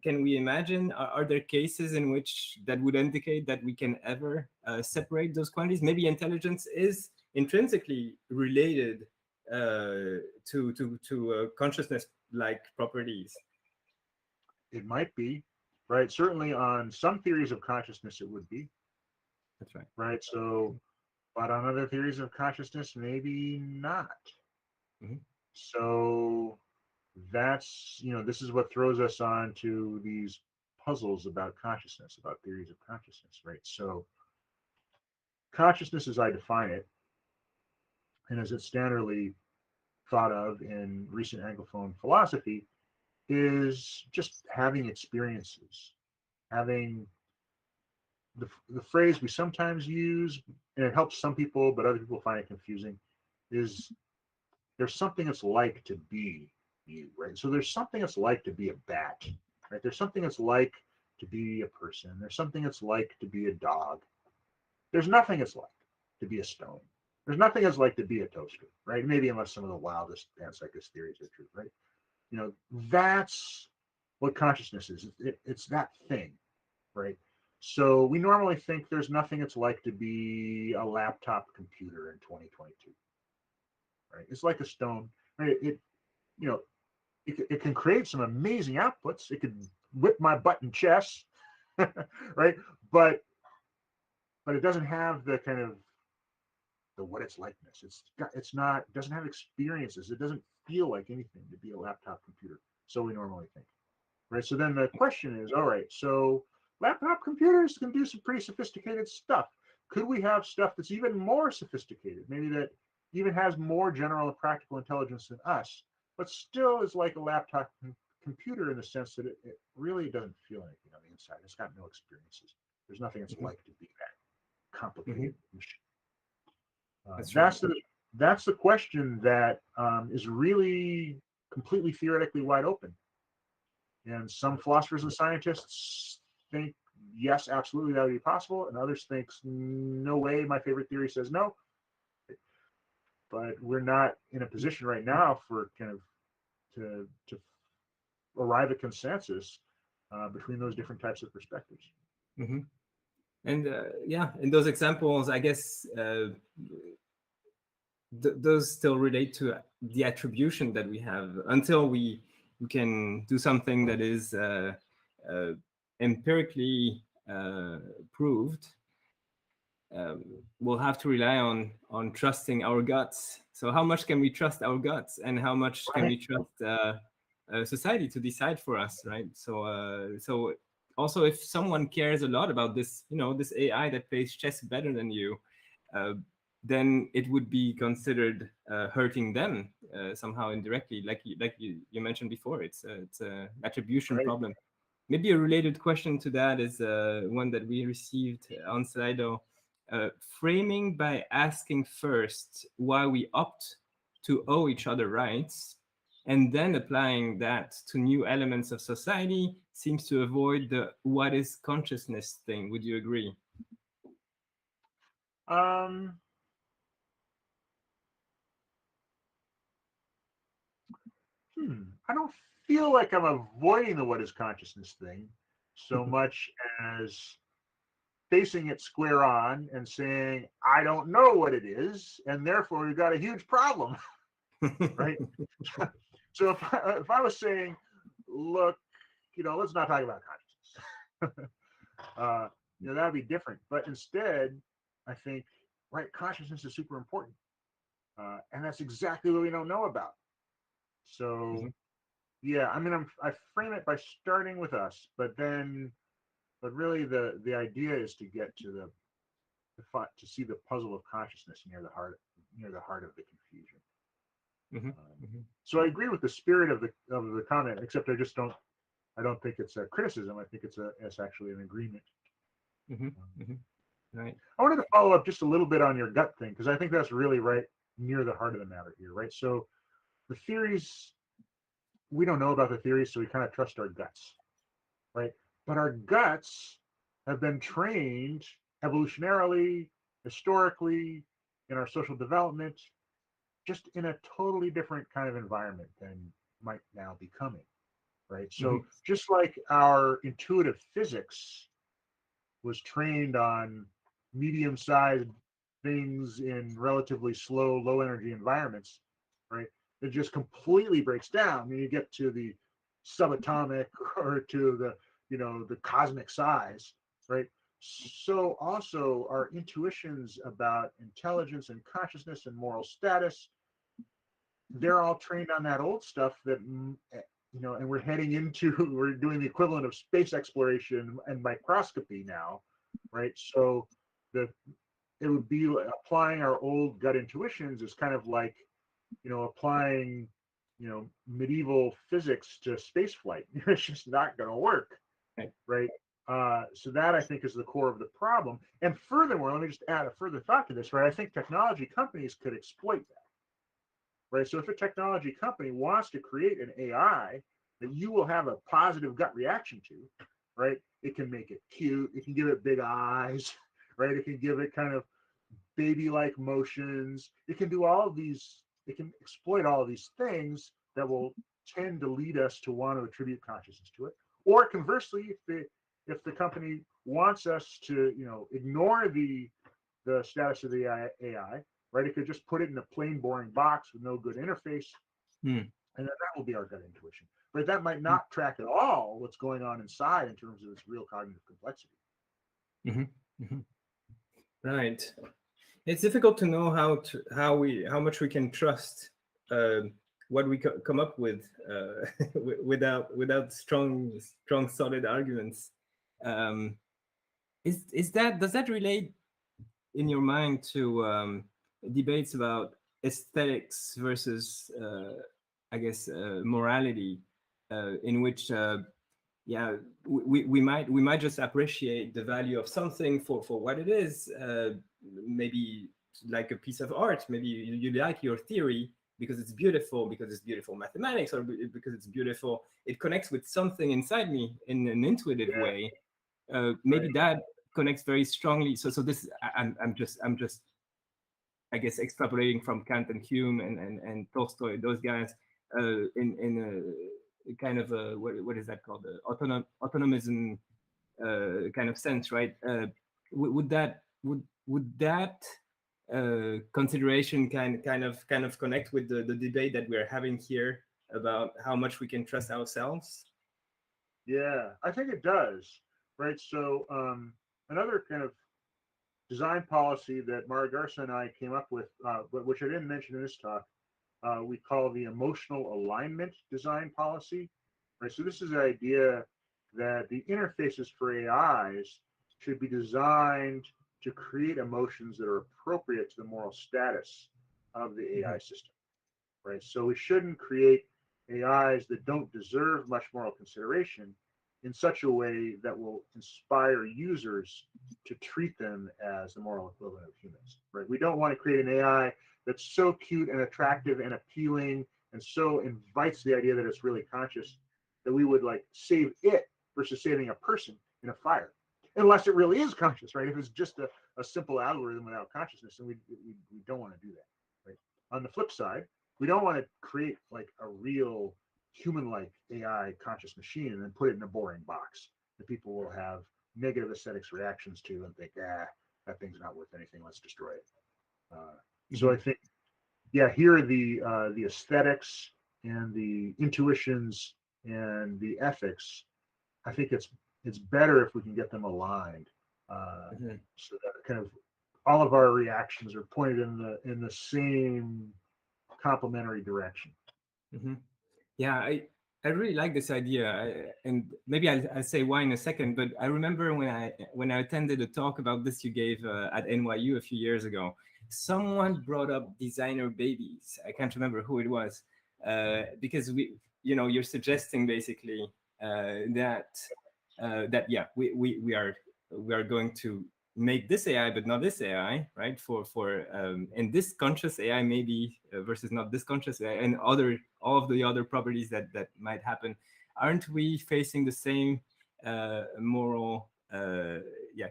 S1: can we imagine, are there cases in which that would indicate that we can ever separate those quantities? Maybe intelligence is intrinsically related to consciousness-like properties.
S2: It might be, right? Certainly on some theories of consciousness, it would be.
S1: That's right.
S2: Right. So, but on other theories of consciousness, maybe not. So that's, this is what throws us on to these puzzles about consciousness, about theories of consciousness, right? So consciousness, as I define it, and as it's standardly thought of in recent Anglophone philosophy, is just having experiences, having the phrase we sometimes use, and it helps some people, but other people find it confusing, is there's something it's like to be you, right? So there's something it's like to be a bat, right? There's something it's like to be a person. There's something it's like to be a dog. There's nothing it's like to be a stone. There's nothing it's like to be a toaster, right? Maybe unless some of the wildest panpsychist theories are true, right? That's what consciousness is. It's that thing, right? So we normally think there's nothing it's like to be a laptop computer in 2022, right? It's like a stone, right? It can create some amazing outputs. It could whip my butt in chess, right? But it doesn't have the kind of the what it's likeness. It doesn't have experiences. It doesn't feel like anything to be a laptop computer. So we normally think, right? So then the question is, all right, so laptop computers can do some pretty sophisticated stuff. Could we have stuff that's even more sophisticated, maybe that even has more general and practical intelligence than us, but still is like a laptop computer in the sense that it really doesn't feel anything on the inside. It's got no experiences. There's nothing it's like to be that complicated machine.
S1: That's
S2: That's
S1: right.
S2: that's the question that is really completely theoretically wide open. And some philosophers and scientists think yes, absolutely, that would be possible, and others think no way. My favorite theory says no, but we're not in a position right now for kind of to arrive at consensus between those different types of perspectives.
S1: Mm-hmm. And yeah, in those examples, I guess those still relate to the attribution that we have until we can do something that is empirically proved. We'll have to rely on trusting our guts. So how much can we trust our guts, and how much can we trust society to decide for us, right? So also, if someone cares a lot about this, this AI that plays chess better than you, then it would be considered hurting them somehow indirectly, like you mentioned before. It's an attribution problem. Maybe a related question to that is one that we received on Slido. Framing by asking first why we opt to owe each other rights, and then applying that to new elements of society seems to avoid the what is consciousness thing. Would you agree?
S2: I don't feel like I'm avoiding the what is consciousness thing so much as facing it square on and saying, I don't know what it is, and therefore we've got a huge problem, right? So if I was saying, look, let's not talk about consciousness, that would be different. But instead, I think, right, consciousness is super important. And that's exactly what we don't know about. So, yeah, I mean, I frame it by starting with us, but really the idea is to get to to see the puzzle of consciousness near the heart of the confusion. So I agree with the spirit of the comment, except I don't think it's a criticism. I think it's actually an agreement.
S1: Right.
S2: I wanted to follow up just a little bit on your gut thing, because I think that's really right near the heart of the matter here, right? So the theories, we don't know about the theories, so we kind of trust our guts, right? But our guts have been trained evolutionarily, historically, in our social development, just in a totally different kind of environment than might now be coming, right? So just like our intuitive physics was trained on medium-sized things in relatively slow, low-energy environments, right? It just completely breaks down when you get to the subatomic or to the cosmic size, right? So also our intuitions about intelligence and consciousness and moral status, they're all trained on that old stuff that and we're we're doing the equivalent of space exploration and microscopy now, right? So it would be applying our old gut intuitions is kind of like applying medieval physics to space flight. It's just not going to work, right? So that, I think, is the core of the problem. And furthermore, let me just add a further thought to this, right? I think technology companies could exploit that, right? So if a technology company wants to create an AI that you will have a positive gut reaction to, right? It can make it cute. It can give it big eyes, right? It can give it kind of baby-like motions. It can do all of these. It can exploit all of these things that will tend to lead us to want to attribute consciousness to it. Or conversely, if the company wants us to, ignore the status of the AI, right? It could just put it in a plain, boring box with no good interface, and then that will be our gut intuition. But that might not track at all what's going on inside in terms of its real cognitive complexity.
S1: Right. It's difficult to know how much we can trust what we come up with without strong solid arguments. Does that relate in your mind to debates about aesthetics versus I guess morality? in which yeah, we might just appreciate the value of something for what it is. Maybe like a piece of art. Maybe you like your theory because it's beautiful mathematics, or because it's beautiful. It connects with something inside me in an intuitive
S2: Yeah,
S1: way. Maybe
S2: right.
S1: that connects very strongly. So this I'm just I guess extrapolating from Kant and Hume and Tolstoy, those guys, in a kind of a what is that called, autonomism kind of sense, right? Would that consideration kind of connect with the debate that we're having here about how much we can trust ourselves?
S2: Yeah, I think it does. Right. So another kind of design policy that Mara Garza and I came up with, but which I didn't mention in this talk, we call the emotional alignment design policy. Right. So this is the idea that the interfaces for AIs should be designed to create emotions that are appropriate to the moral status of the AI
S1: Mhm.
S2: system. Right. So we shouldn't create AIs that don't deserve much moral consideration in such a way that will inspire users to treat them as the moral equivalent of humans. Right. We don't want to create an AI that's so cute and attractive and appealing and so invites the idea that it's really conscious that we would like save it versus saving a person in a fire. Unless it really is conscious, right? If it's just a simple algorithm without consciousness, then we don't want to do that. Right. On the flip side, we don't want to create like a real human-like AI conscious machine and then put it in a boring box that people will have negative aesthetics reactions to and think, that thing's not worth anything. Let's destroy it. So I
S1: Mhm.
S2: think, yeah, here are the aesthetics and the intuitions and the ethics. I think it's better if we can get them aligned,
S1: Mhm.
S2: so that kind of all of our reactions are pointed in the same complementary direction.
S1: Mhm. Yeah, I really like this idea, and maybe I'll say why in a second. But I remember when I attended a talk about this you gave at NYU a few years ago. Someone brought up designer babies. I can't remember who it was, because you're suggesting basically that yeah, we are going to make this AI, but not this AI, right? And this conscious AI maybe versus not this conscious AI, and all of the other properties that might happen. Aren't we facing the same moral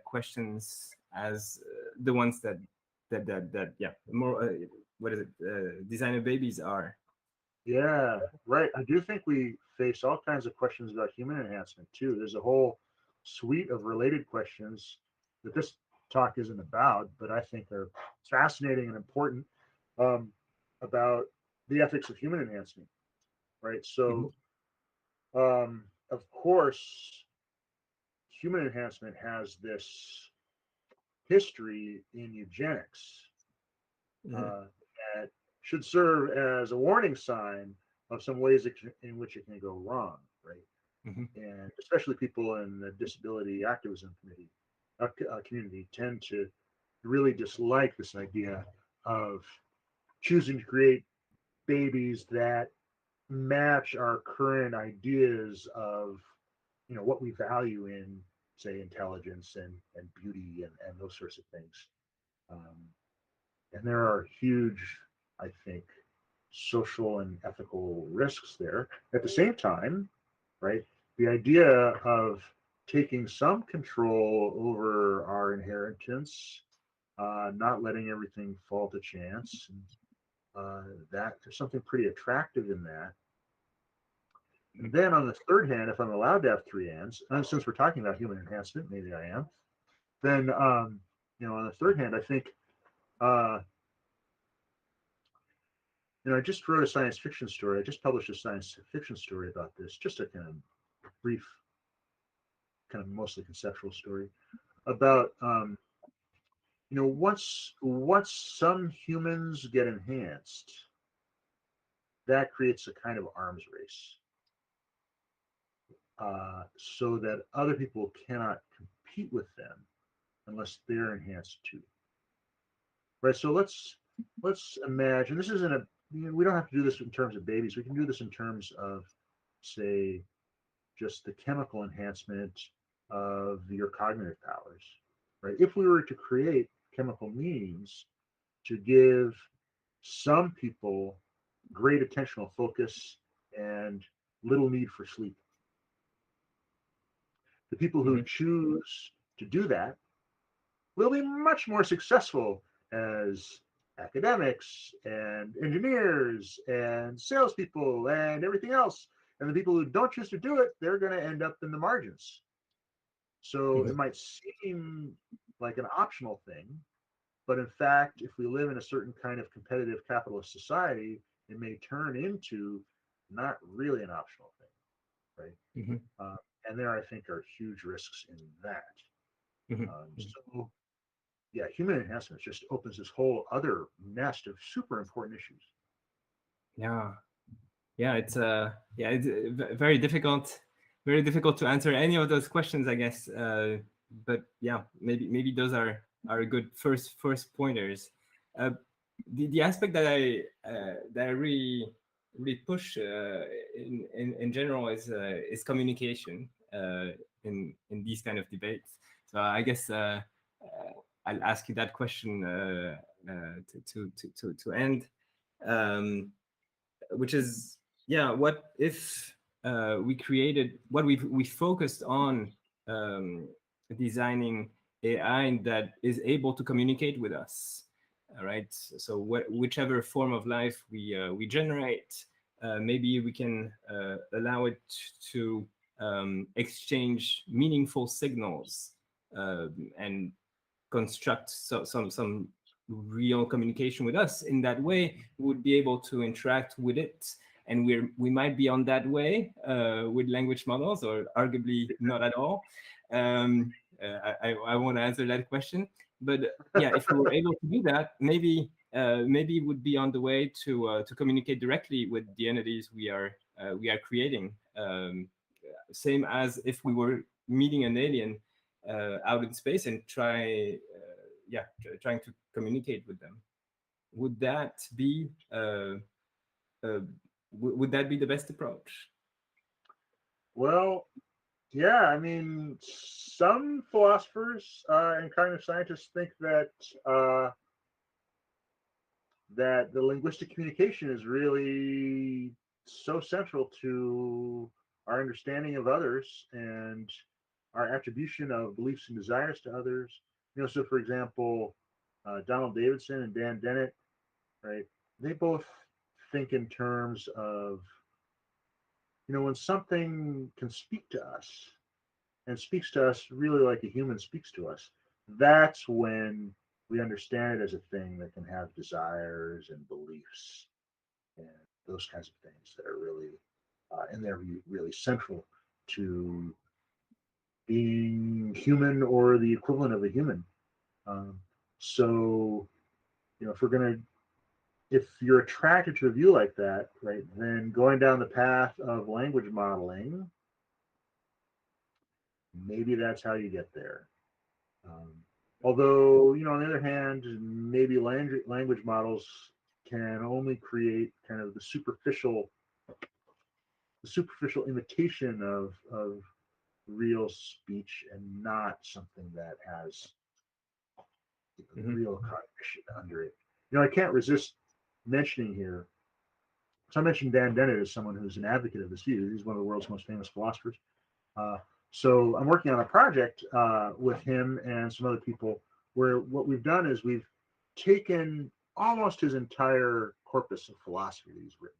S1: questions as the ones that yeah, more what is it, designer babies are?
S2: Yeah, right. I do think we face all kinds of questions about human enhancement too. There's a whole suite of related questions that this talk isn't about, but I think are fascinating and important, um, about the ethics of human enhancement, right?
S1: Mhm.
S2: So, of course, human enhancement has this history in eugenics,
S1: Mhm.
S2: uh, that should serve as a warning sign of some ways in which it can go wrong, right?
S1: Mhm.
S2: And especially people in the disability activism community tend to really dislike this idea of choosing to create babies that match our current ideas of what we value in, say, intelligence and beauty and those sorts of things. Um, and there are huge, I think, social and ethical risks there. At the same time, right, the idea of taking some control over our inheritance, not letting everything fall to chance, and, that there's something pretty attractive in that. And then on the third hand, if I'm allowed to have three hands, and since we're talking about human enhancement, maybe I am, then on the third hand, I think uh, I just wrote a science fiction story. I just published a science fiction story about this, just a kind of brief, kind of mostly conceptual story about once some humans get enhanced, that creates a kind of arms race, so that other people cannot compete with them unless they're enhanced too. Right. So let's imagine this isn't a we don't have to do this in terms of babies. We can do this in terms of say, just the chemical enhancement of your cognitive powers, right? If we were to create chemical means to give some people great attentional focus and little need for sleep, the people who choose to do that will be much more successful as academics and engineers and salespeople and everything else. And the people who don't choose to do it, they're going to end up in the margins. So it might seem like an optional thing, but in fact, if we live in a certain kind of competitive capitalist society, it may turn into not really an optional thing, right? And there, I think, are huge risks in that. So, yeah, human enhancement just opens this whole other nest of super important issues.
S1: Yeah, it's very difficult to answer any of those questions, I guess. But yeah, maybe those are good first pointers. The aspect that I really push in general is communication in these kind of debates. So I guess I'll ask you that question to end, which is, yeah, what if we created what we focused on designing AI that is able to communicate with us, all right? So whichever form of life we generate, maybe we can allow it to exchange meaningful signals and construct some real communication with us. In that way, we would be able to interact with it, and we might be on that way with language models, or arguably not at all. I won't answer that question, but yeah, if we were able to do that, maybe it would be on the way to communicate directly with the entities we are creating. Same as if we were meeting an alien out in space and trying to communicate with them. Would that be the best approach?
S2: Well, yeah, I mean, some philosophers and cognitive scientists think that that the linguistic communication is really so central to our understanding of others and our attribution of beliefs and desires to others. So for example, Donald Davidson and Dan Dennett, right? They both think in terms of, when something can speak to us and speaks to us really like a human speaks to us, that's when we understand it as a thing that can have desires and beliefs and those kinds of things that are really, in their view, really central to being human or the equivalent of a human. So, if you're attracted to a view like that, right, then going down the path of language modeling, maybe that's how you get there. Although, on the other hand, maybe language models can only create kind of the superficial imitation of real speech and not something that has real cognition under it. I can't resist mentioning here. So I mentioned Dan Dennett as someone who's an advocate of this view. He's one of the world's most famous philosophers. So I'm working on a project with him and some other people where what we've done is we've taken almost his entire corpus of philosophy that he's written,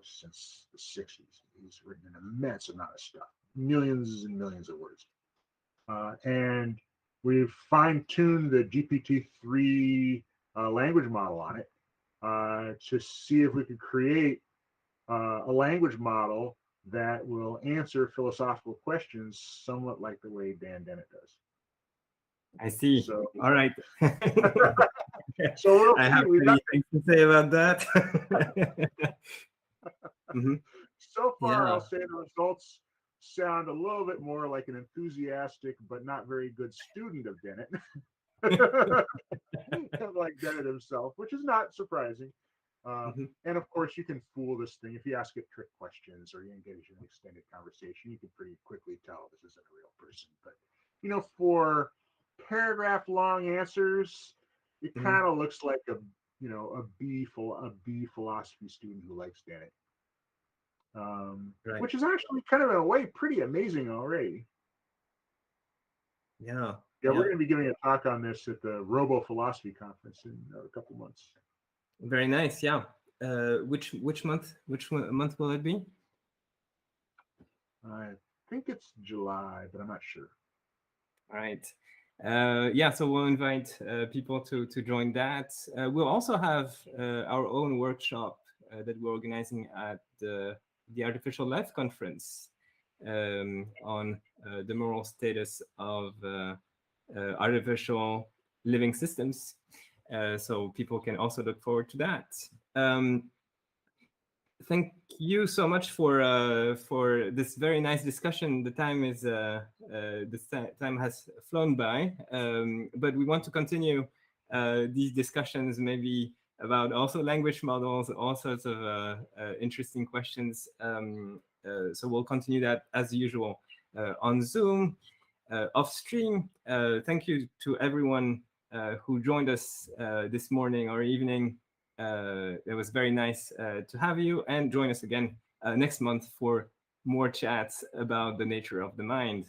S2: since the 60s. He's written an immense amount of stuff, millions and millions of words. And we've fine-tuned the GPT-3 language model on it to see if we could create a language model that will answer philosophical questions somewhat like the way Dan Dennett does.
S1: I see. So, all right.
S2: So
S1: I have many things to say about that.
S2: So far, I'll say the results sound a little bit more like an enthusiastic but not very good student of Dennett, like Dennett himself, which is not surprising. And of course, you can fool this thing. If you ask it trick questions or you engage in an extended conversation, you can pretty quickly tell this isn't a real person. But, for paragraph long answers, it kind of looks like a B philosophy student who likes Dennett.
S1: Right.
S2: Which is actually kind of in a way pretty amazing already.
S1: Yeah,
S2: we're going to be giving a talk on this at the Robo Philosophy Conference in a couple months.
S1: Very nice. Yeah. Which month? Which month will it be?
S2: I think it's July, but I'm not sure.
S1: All right. Yeah, so we'll invite people to join that. We'll also have our own workshop that we're organizing at the Artificial Life Conference on the moral status of artificial living systems. So people can also look forward to that. Thank you so much for this very nice discussion. The time is time has flown by, but we want to continue these discussions, maybe about also language models, all sorts of interesting questions. So we'll continue that as usual on Zoom, off stream. Thank you to everyone who joined us this morning or evening. It was very nice to have you, and join us again next month for more chats about the nature of the mind.